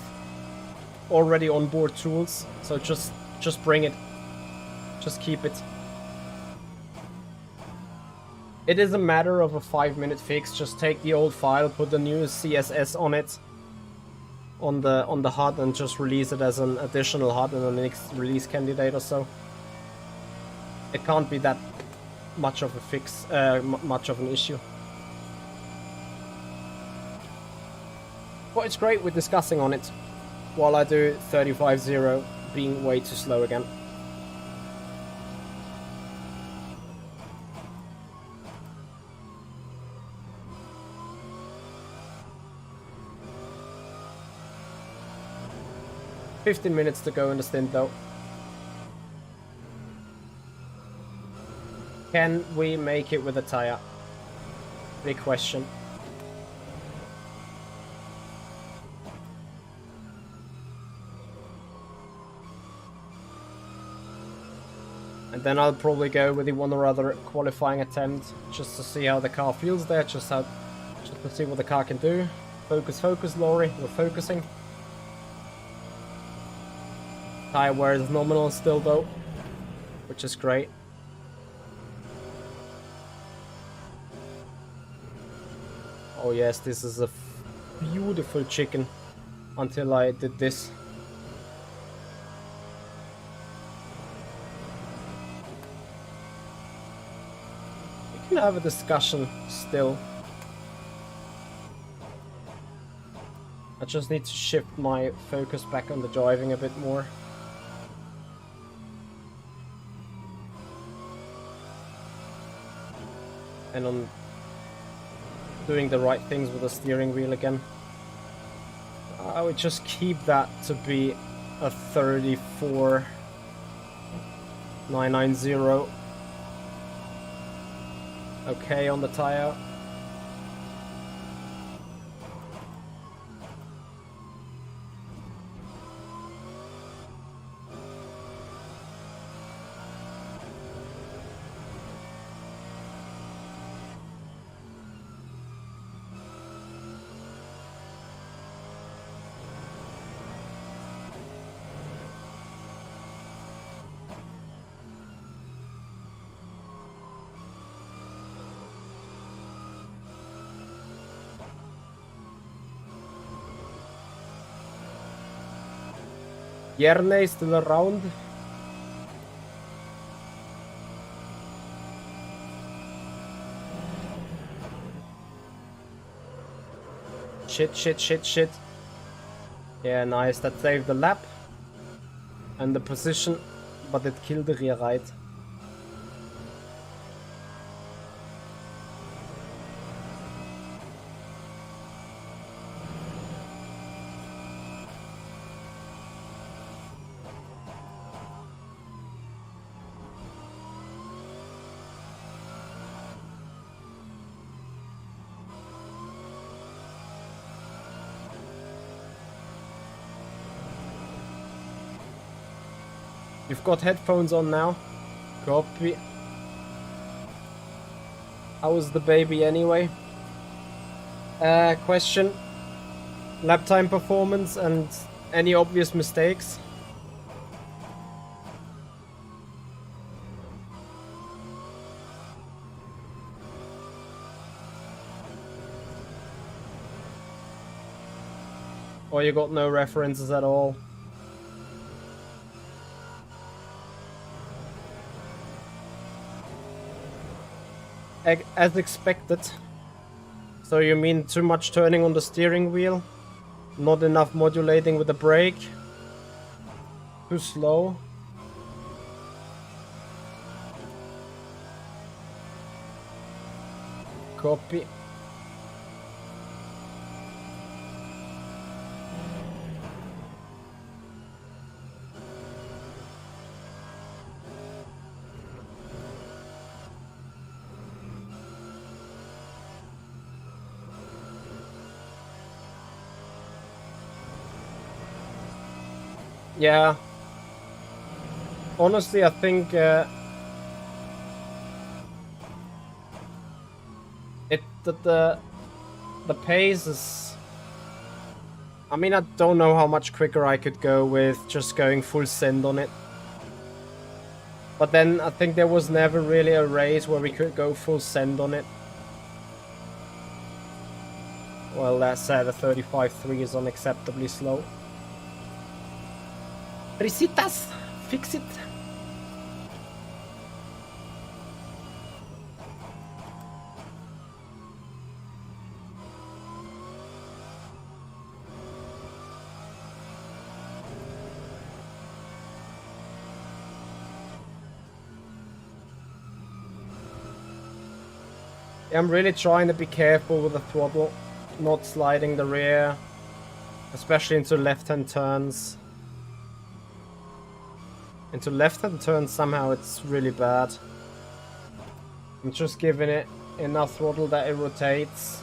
already onboard tools. So just bring it. Just keep it. It is a matter of a 5-minute fix. Just take the old file, put the new CSS on it, on the HUD, and just release it as an additional HUD in the next release candidate or so. It can't be that much of a fix, much of an issue. But it's great we're discussing on it, while I do 35-0 being way too slow again. $15 minutes to go in the stint though. Can we make it with a tire? Big question. And then I'll probably go with the one or other qualifying attempt just to see how the car feels there, just to see what the car can do. Focus, focus, Laurie. We're focusing. Tire wear is nominal still though, which is great. Oh yes, this is a beautiful chicken until I did this. We can have a discussion still. I just need to shift my focus back on the driving a bit more. And on doing the right things with the steering wheel again. I would just keep that to be a 34,990. Okay on the tire. Yerne is still around. Shit, shit, shit, shit. Yeah, nice. That saved the lap and the position, but it killed the rear right. You've got headphones on now. Copy. How was the baby anyway? Question. Lap time performance and any obvious mistakes? Or you got no references at all? As expected. So you mean too much turning on the steering wheel? Not enough modulating with the brake? Too slow? Copy. Yeah. Honestly, I think the pace is. I mean, I don't know how much quicker I could go with just going full send on it. But then I think there was never really a race where we could go full send on it. Well, that said, a 35.3 is unacceptably slow. Risitas, fix it. I'm really trying to be careful with the throttle, not sliding the rear, especially into left-hand turns. Into left-hand turns somehow it's really bad. I'm just giving it enough throttle that it rotates.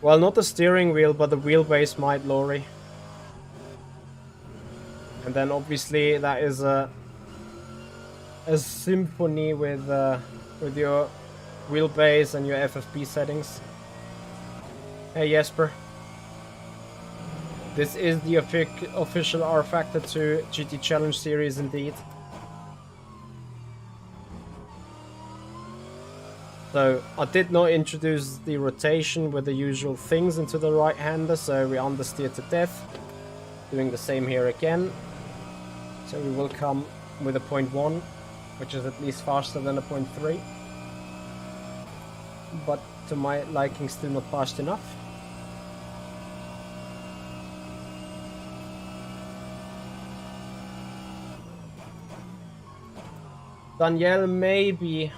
Well, not the steering wheel, but the wheelbase might lorry. And then obviously that is a symphony with your wheelbase and your FFP settings. Hey Jesper. This is the official rFactor 2 GT Challenge series indeed. So I did not introduce the rotation with the usual things into the right-hander, so we understeer to death. Doing the same here again. So we will come with a 0.1, which is at least faster than a 0.3. But to my liking, still not fast enough. Danielle, maybe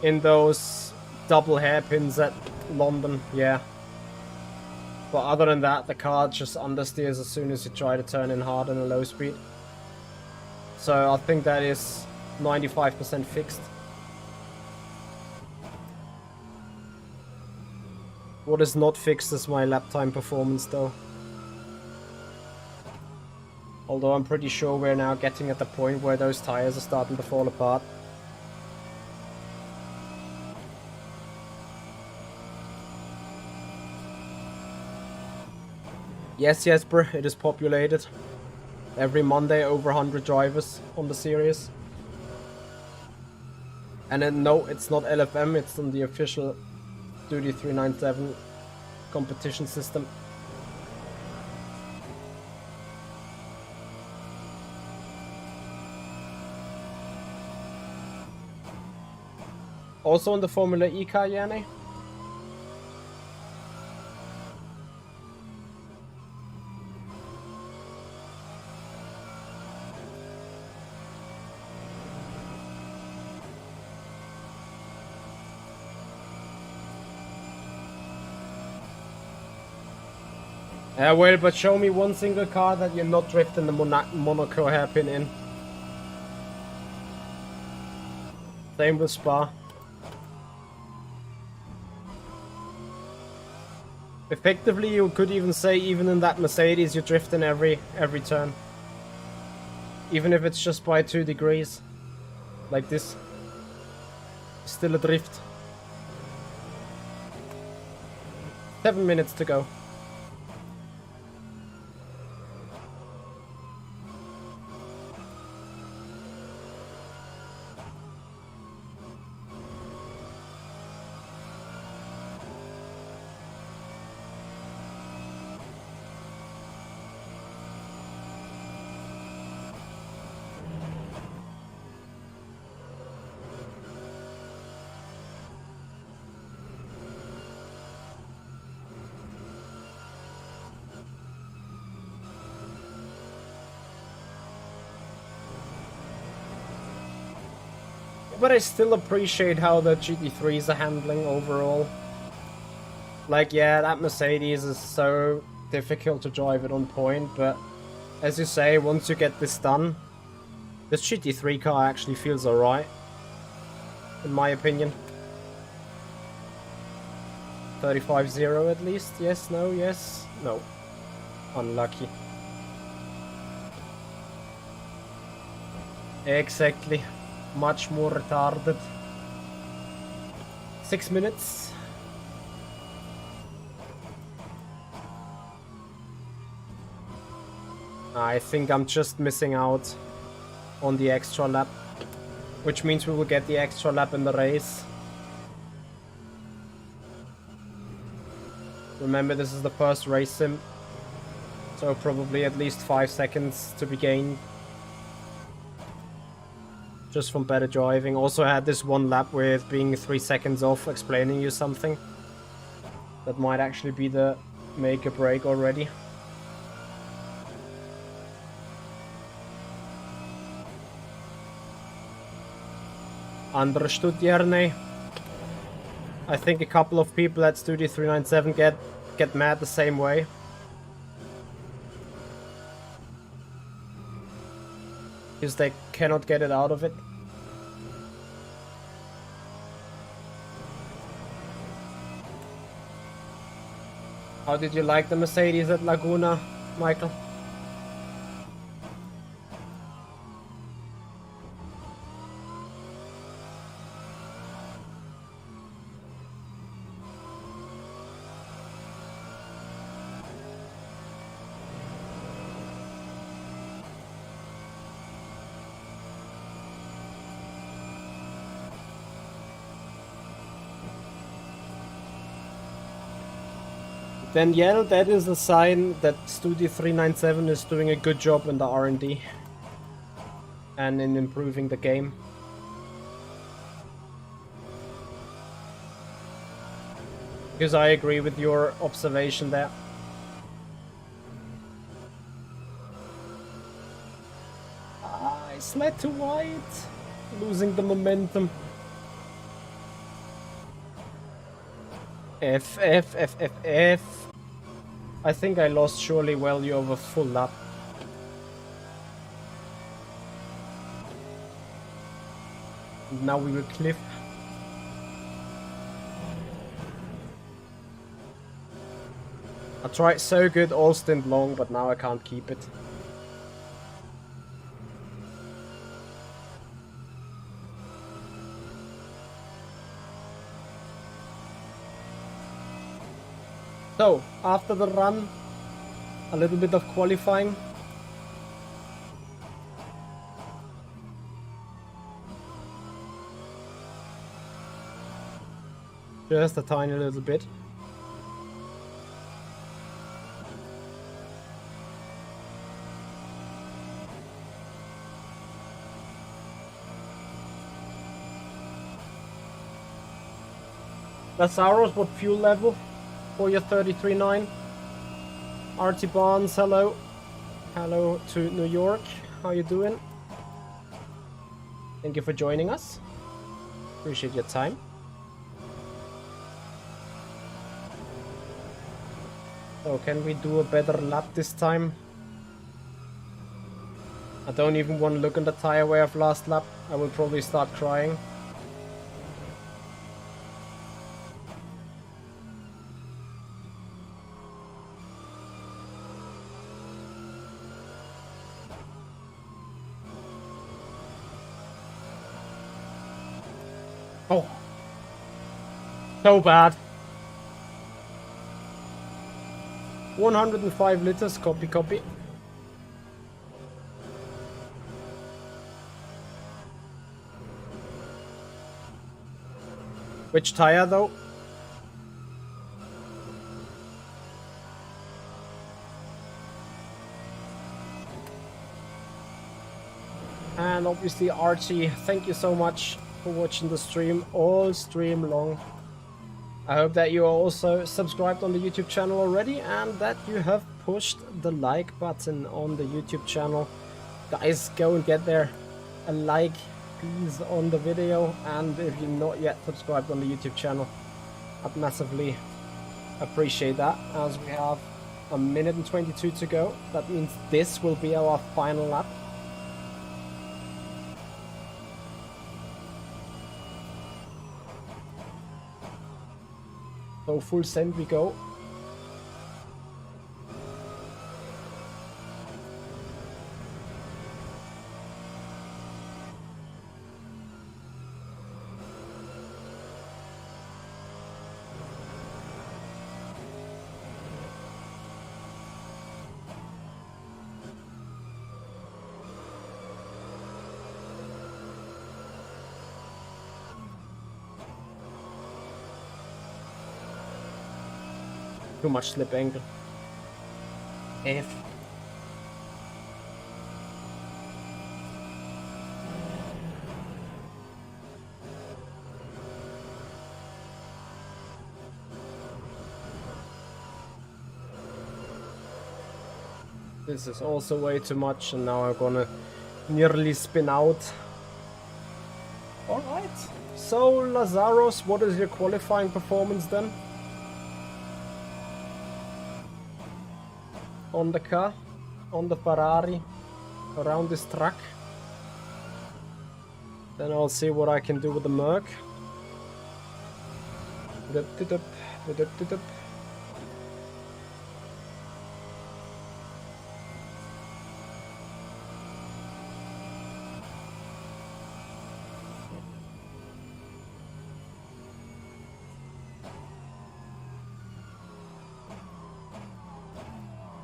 in those double hairpins at London, yeah. But other than that, the car just understeers as soon as you try to turn in hard and a low speed. So I think that is 95% fixed. What is not fixed is my lap time performance though. Although I'm pretty sure we're now getting at the point where those tires are starting to fall apart. Yes, Jesper, it is populated. Every Monday over 100 drivers on the series. And then no, it's not LFM, it's on the official Duty 397 competition system. Also on the Formula E car, Yanni? Well, but show me one single car that you're not drifting the Monaco hairpin in. Same with Spa. Effectively, you could even say, even in that Mercedes, you're drifting every turn. Even if it's just by 2 degrees. Like this. Still a drift. 7 minutes to go. But I still appreciate how the GT3s are handling overall. Like, yeah, that Mercedes is so difficult to drive it on point, but as you say, once you get this done, this GT3 car actually feels alright, in my opinion. 35-0 at least, yes, no, yes, no. Unlucky. Exactly. Much more retarded. 6 minutes. I think I'm just missing out on the extra lap, which means we will get the extra lap in the race. Remember, this is the first race sim, so probably at least 5 seconds to be gained. Just from better driving. Also had this one lap with being 3 seconds off explaining you something. That might actually be the make or break already. Understood, Järne. I think a couple of people at Studio 397 get mad the same way. Because they cannot get it out of it. How did you like the Mercedes at Laguna, Michael? Danielle, that is a sign that Studio 397 is doing a good job in the R&D and in improving the game. Because I agree with your observation there. I slid too wide, losing the momentum. F. I think I lost surely value over full lap. And now we will cliff. I tried so good all stint long, but now I can't keep it. So, after the run, a little bit of qualifying. Just a tiny little bit. Lazarus, what fuel level? For your 33.9. Artie Barnes, hello. Hello to New York. How you doing? Thank you for joining us. Appreciate your time. So can we do a better lap this time? I don't even want to look in the tire wear of last lap. I will probably start crying. Oh, so bad. 105 liters, copy. Which tire though? And obviously Archie, thank you so much for watching the stream all stream long. I hope that you are also subscribed on the YouTube channel already and that you have pushed the like button on the YouTube channel. Guys, go and get there a like please on the video, and if you're not yet subscribed on the YouTube channel, I'd massively appreciate that, as we have a minute and 22 to go. That means this will be our final lap. So full send we go. Too much slip angle. F. This is also way too much, and now I'm gonna nearly spin out. Alright, So, Lazaros, what is your qualifying performance then? On the car? On the Ferrari? Around this track? Then I'll see what I can do with the Merc.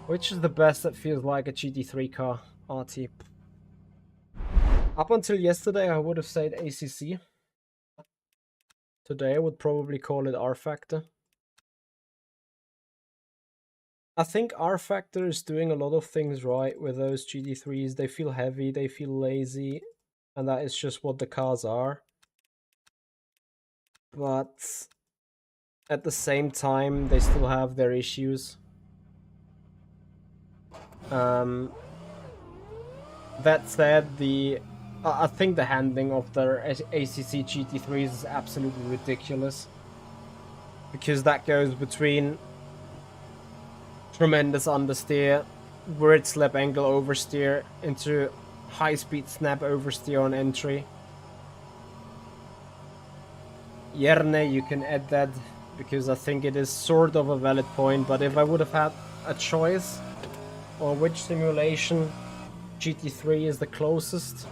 Which is the best that feels like a GT3 car, RT? Up until yesterday, I would have said ACC. Today, I would probably call it rFactor. I think rFactor is doing a lot of things right with those GT3s. They feel heavy, they feel lazy, and that is just what the cars are. But at the same time, they still have their issues. That said, I think the handling of their ACC GT3s is absolutely ridiculous. Because that goes between tremendous understeer, weird slip angle oversteer, into high-speed snap oversteer on entry. Yerne, you can add that, because I think it is sort of a valid point, but if I would have had a choice on which simulation GT3 is the closest,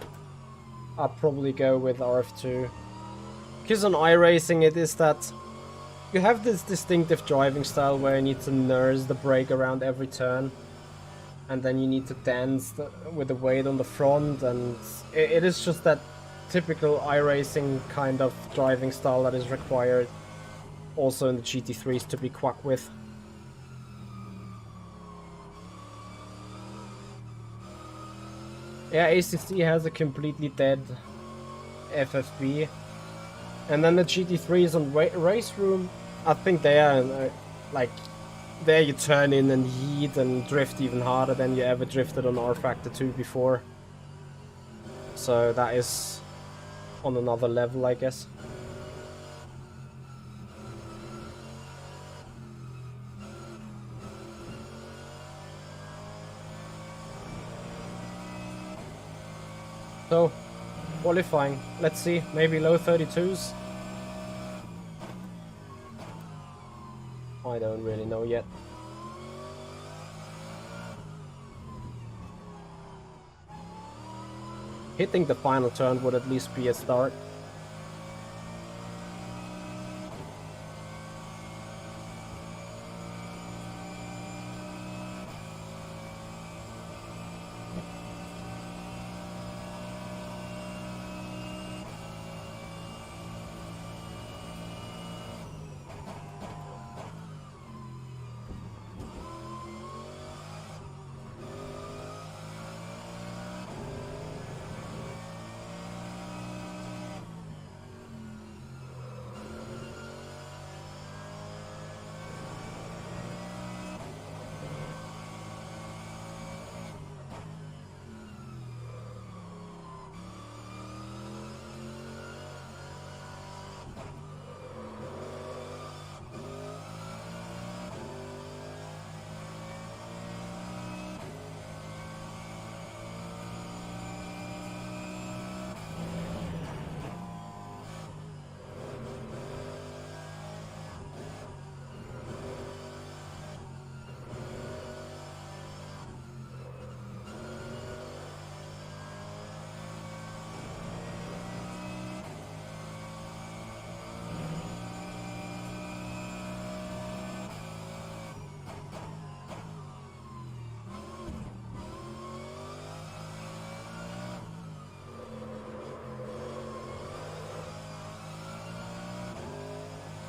I'd probably go with RF2. Because on iRacing it is that you have this distinctive driving style where you need to nurse the brake around every turn, and then you need to dance with the weight on the front, and it is just that typical iRacing kind of driving style that is required also in the GT3s to be quack with. Yeah, ACC has a completely dead FFB. And then the GT3s on race room, I think they are like, there you turn in and yeet and drift even harder than you ever drifted on rFactor 2 before. So that is on another level, I guess. So, qualifying. Let's see, maybe low 32s? I don't really know yet. Hitting the final turn would at least be a start.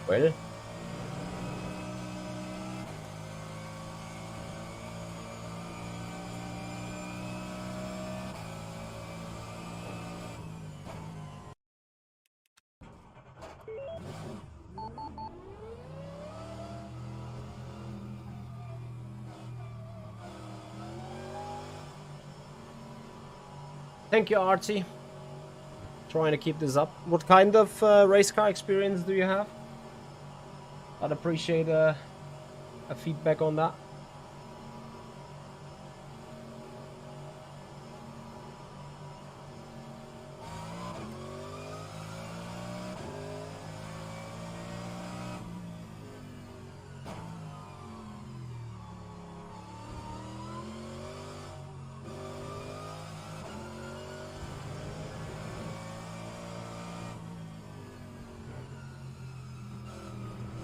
Well, thank you, Artie. trying to keep this up. What kind of race car experience do you have? I'd appreciate a feedback on that.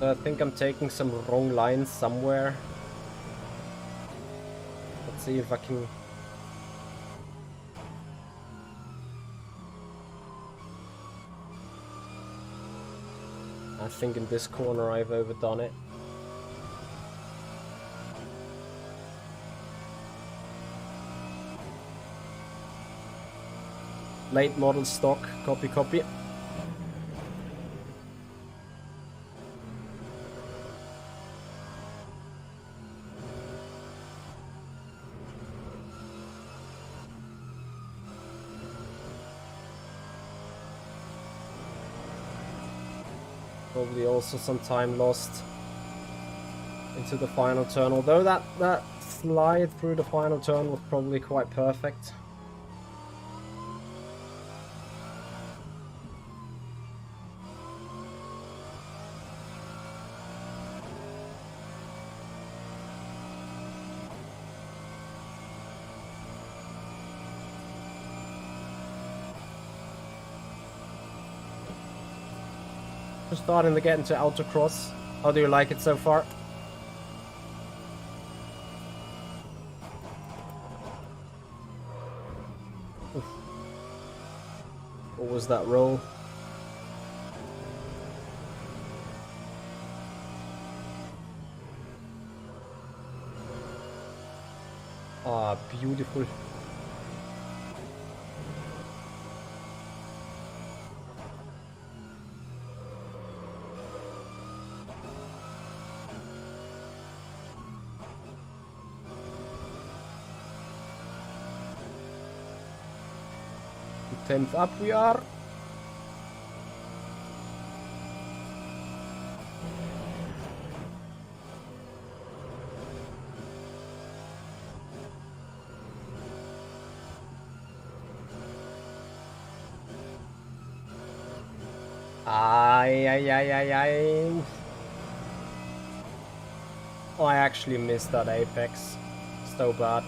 I think I'm taking some wrong lines somewhere. Let's see if I can... I think in this corner I've overdone it. Late model stock, copy, copy. Probably also some time lost into the final turn, although that slide through the final turn was probably quite perfect. Starting to get into autocross. How do you like it so far? Oof. What was that roll? Ah, beautiful. Tenth up we are. Ay. Oh, I actually missed that apex. So bad.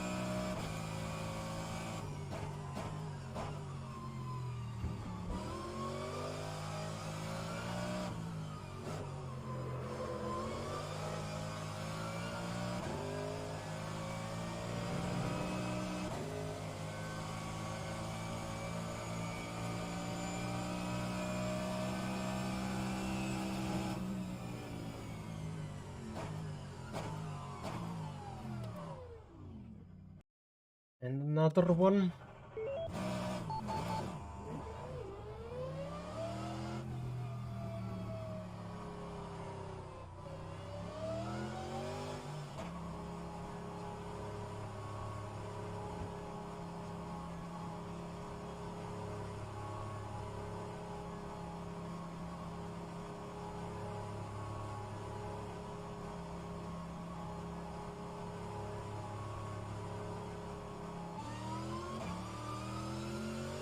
And another one.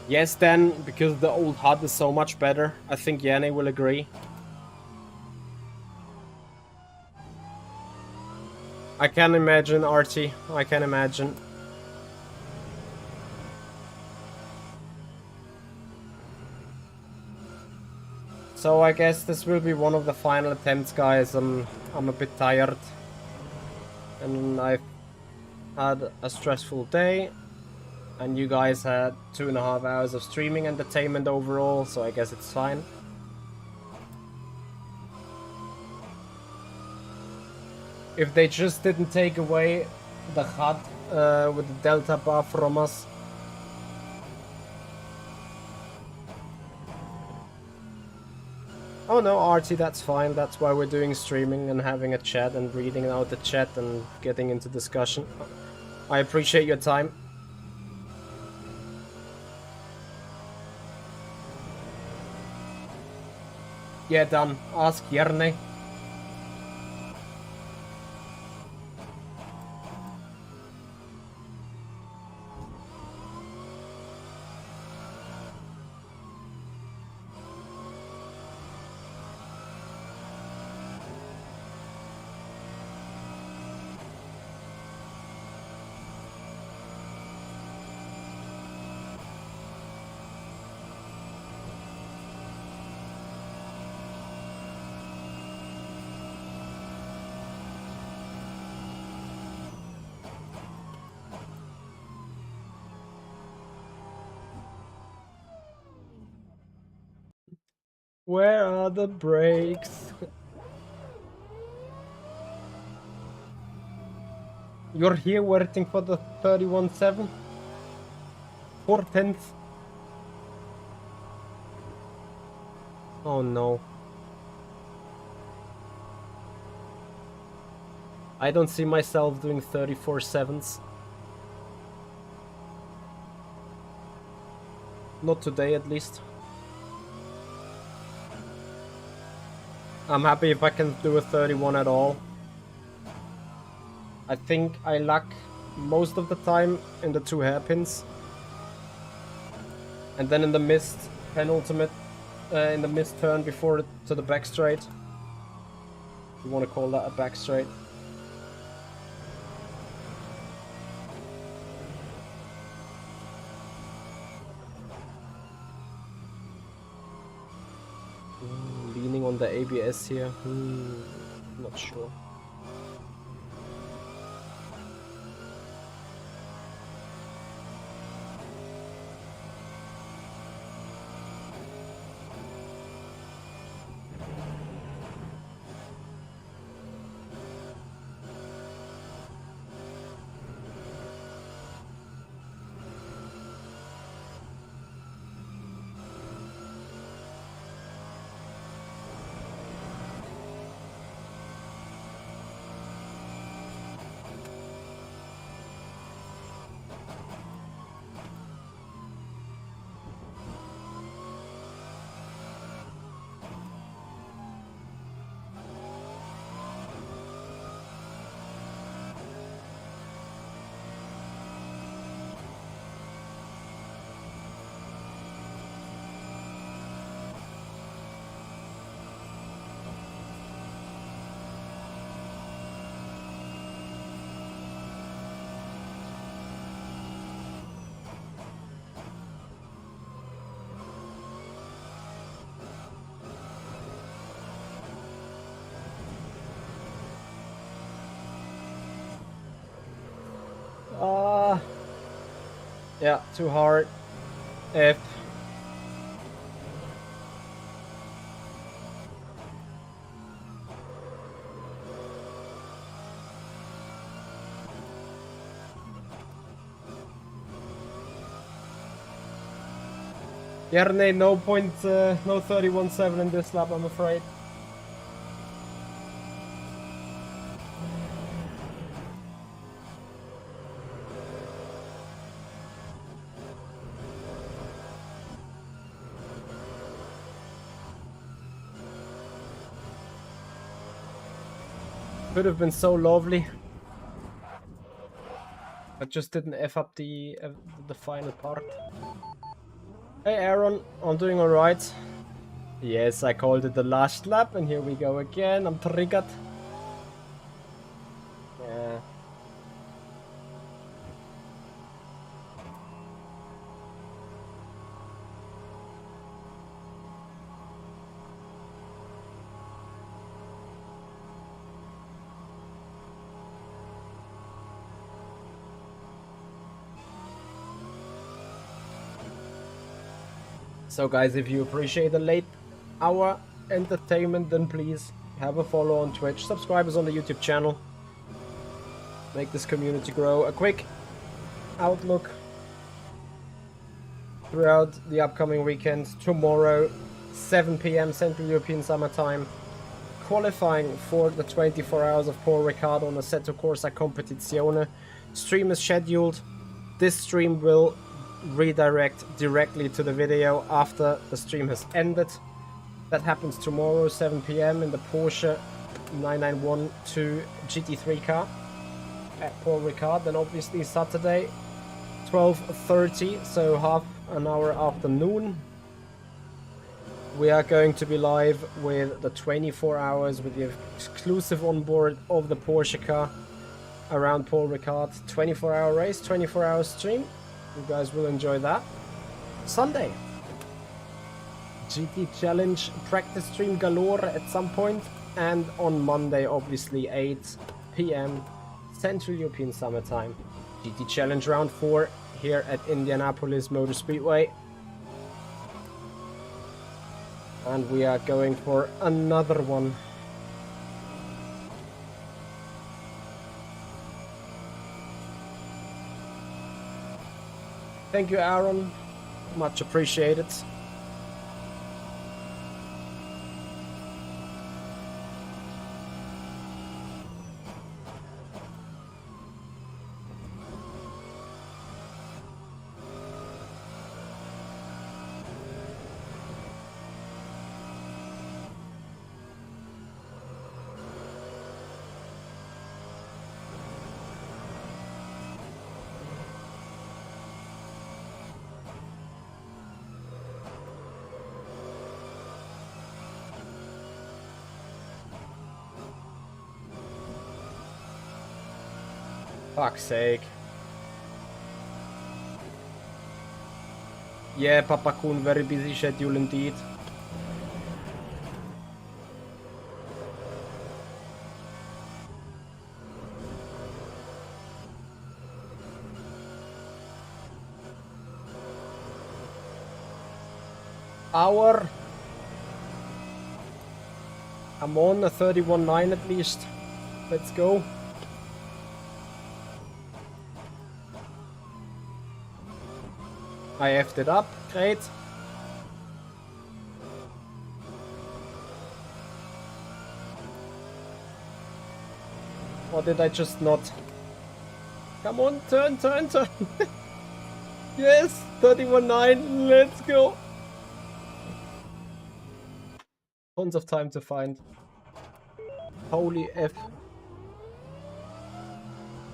Yes, then, because the old HUD is so much better. I think Yanni will agree. I can imagine, Artie. I can imagine. So I guess this will be one of the final attempts, guys. I'm a bit tired. And I've had a stressful day. And you guys had 2.5 hours of streaming entertainment overall, so I guess it's fine. If they just didn't take away the HUD with the Delta bar from us. Oh no, Artie, that's fine. That's why we're doing streaming and having a chat and reading out the chat and getting into discussion. I appreciate your time. Yeah, done. Ask Jerne. Where are the brakes? You're here waiting for the 31.7? 4/10? Oh no. I don't see myself doing 34.7s. Not today, at least. I'm happy if I can do a 31 at all. I think I lack most of the time in the 2 hairpins. And then in the missed penultimate, in the missed turn before to the back straight. You want to call that a back straight. Leaning on the ABS here. Not sure. Yeah, too hard. F. Jerne, no point, no 31.7 in this lap, I'm afraid. Could have been so lovely. I just didn't F up the final part. Hey Aaron, I'm doing alright. Yes, I called it the last lap and here we go again. I'm triggered. Yeah. So guys, if you appreciate the late hour entertainment, then please have a follow on Twitch, subscribe us on the YouTube channel, make this community grow. A quick outlook throughout the upcoming weekend. Tomorrow, 7 PM Central European Summer Time, qualifying for the 24 hours of Paul Ricciardo on Assetto Corsa Competizione. Stream is scheduled. This stream will redirect directly to the video after the stream has ended. That happens tomorrow, 7 p.m. in the Porsche 991-2 GT3 car at Paul Ricard. Then obviously Saturday, 12:30, so half an hour after noon, we are going to be live with the 24 hours with the exclusive onboard of the Porsche car around Paul Ricard. 24-hour race, 24-hour stream. You guys will enjoy that. Sunday, GT Challenge practice stream galore at some point. And on Monday, obviously 8 p.m. Central European Summertime, GT Challenge Round 4 here at Indianapolis Motor Speedway. And we are going for another one. Thank you, Aaron. Much appreciated. Fuck's sake. Yeah, Papa Kun, very busy schedule indeed. Hour. I'm on a 31.9 at least. Let's go. I effed it up. Great. Or did I just not? Come on, turn. Yes, 31.9. Let's go. Tons of time to find. Holy F.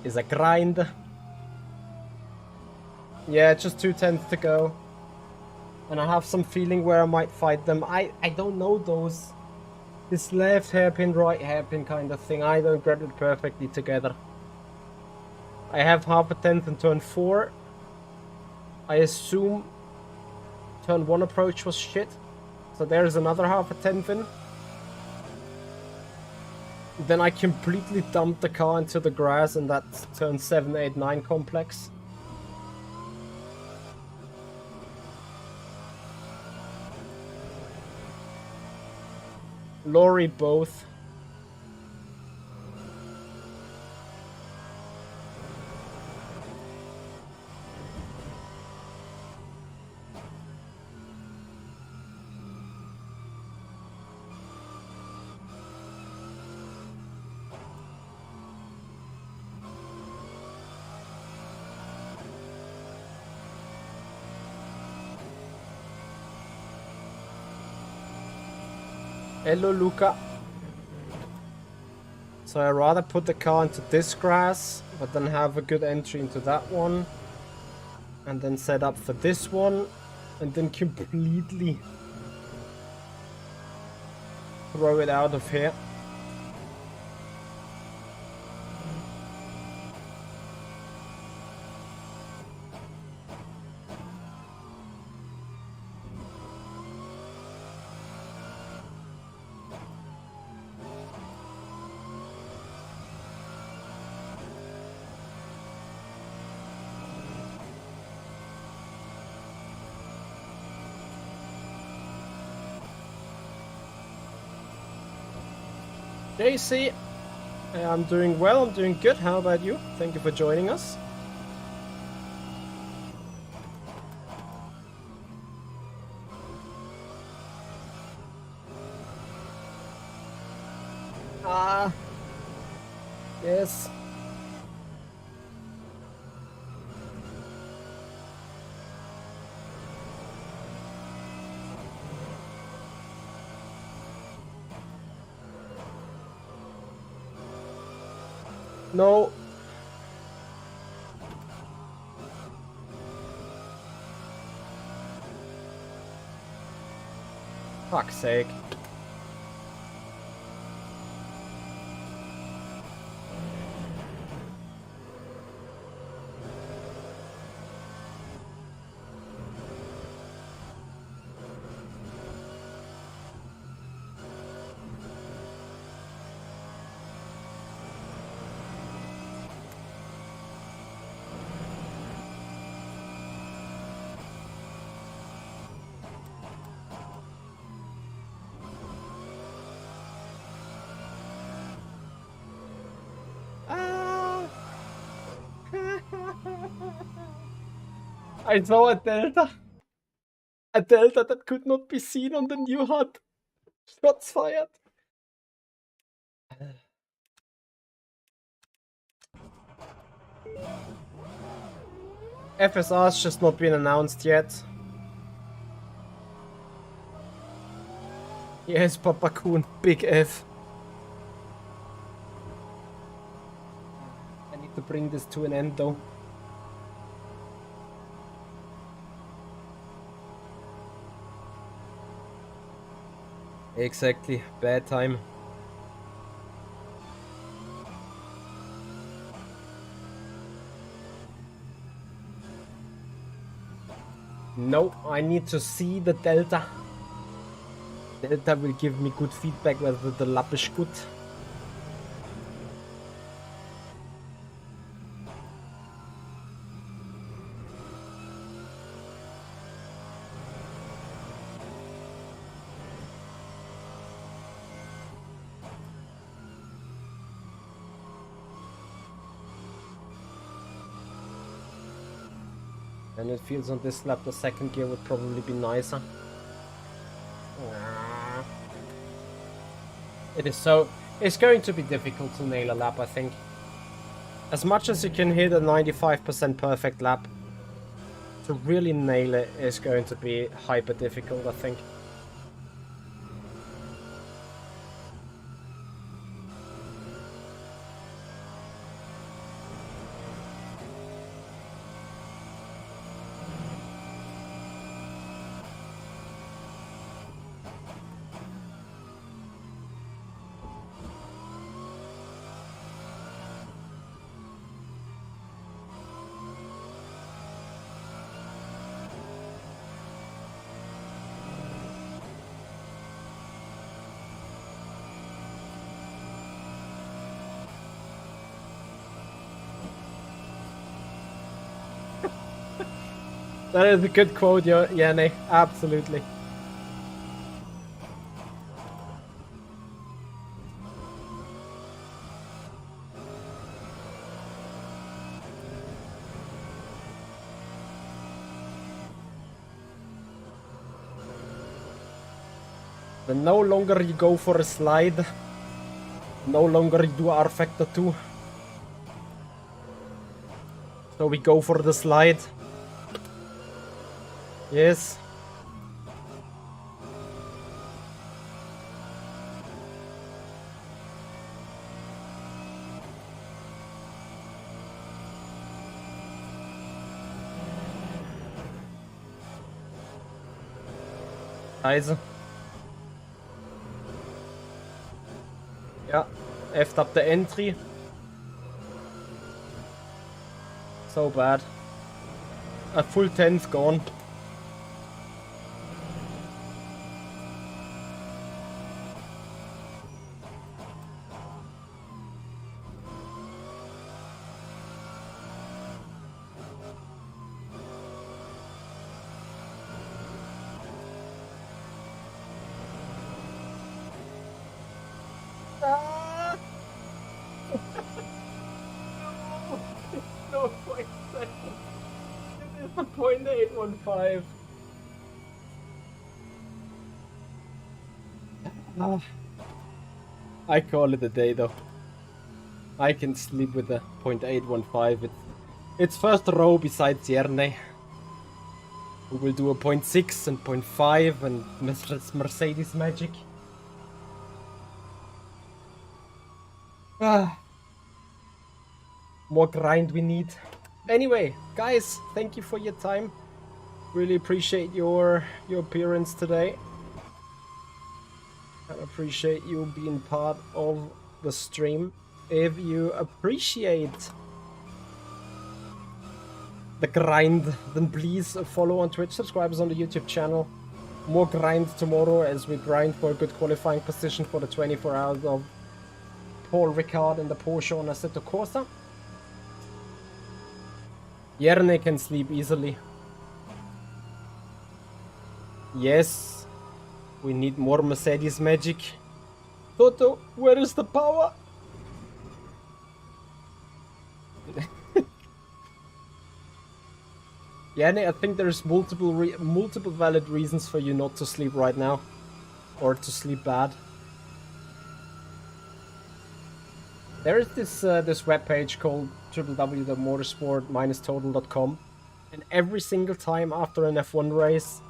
Is a grind. Yeah, just 2/10 to go. And I have some feeling where I might fight them. I don't know those. This left hairpin, right hairpin kind of thing. I don't get it perfectly together. I have half a tenth in turn 4. I assume turn 1 approach was shit. So there's another half a tenth in. Then I completely dumped the car into the grass in that turn 7, 8, 9 complex. Lorry both. Hello, Luca. So I'd rather put the car into this grass, but then have a good entry into that one. And then set up for this one. And then completely throw it out of here. JC, I'm doing well, I'm doing good. How about you? Thank you for joining us. Yes. No. Fuck's sake. I saw a delta. A delta that could not be seen on the new HUD. Shots fired. FSR's just not been announced yet. Yes, Papa Coon, big F. I need to bring this to an end though. Exactly, bad time. No, I need to see the delta. Delta will give me good feedback whether the lap is good. And it feels on this lap the second gear would probably be nicer. It's going to be difficult to nail a lap, I think. As much as you can hit a 95% perfect lap, to really nail it is going to be hyper difficult, I think. That is a good quote, Yanni. Absolutely. Then no longer you go for a slide. No longer you do rFactor 2. So we go for the slide. Yes. Scheiße. Ja, effed up the entry. So bad. A full 10th gone. No point second. It is a 0.815. I call it a day though. I can sleep with a 0.815. It's first row besides Yerne, who will do a 0.6 and 0.5 and Mercedes magic. more grind we need. Anyway, guys, thank you for your time. Really appreciate your appearance today. I appreciate you being part of the stream. If you appreciate the grind, then please follow on Twitch, subscribe us on the YouTube channel. More grind tomorrow as we grind for a good qualifying position for the 24 hours of Paul Ricard and the Porsche on Assetto Corsa. Jerne can sleep easily. Yes, we need more Mercedes magic. Toto, where is the power? Jerne, I think there's multiple valid reasons for you not to sleep right now. Or to sleep bad. There is this webpage called www.motorsport-total.com, and every single time after an F1 race,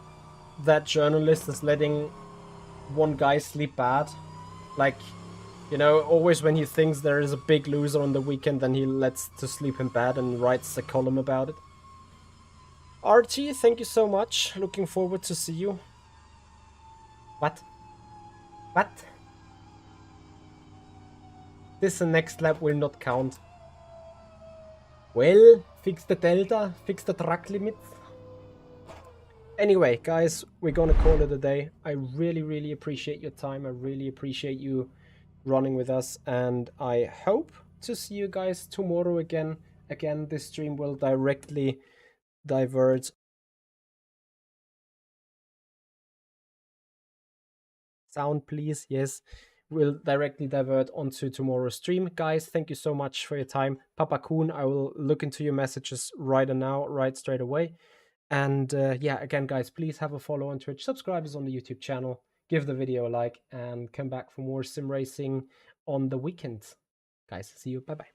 that journalist is letting one guy sleep bad. Like, you know, always when he thinks there is a big loser on the weekend, then he lets to sleep in bed and writes a column about it. RT, thank you so much. Looking forward to see you. What? What? This next lap will not count. Well, fix the delta, fix the track limits. Anyway, guys, we're gonna call it a day. I really appreciate your time. I really appreciate you running with us, and I hope to see you guys tomorrow again. Again, this stream will directly divert. Sound, please. Yes. Will directly divert onto tomorrow's stream. Guys, thank you so much for your time. Papa Kun, I will look into your messages right now, right straight away. And yeah, again, guys, please have a follow on Twitch, subscribe us on the YouTube channel, give the video a like, and come back for more sim racing on the weekend. Guys, see you. Bye-bye.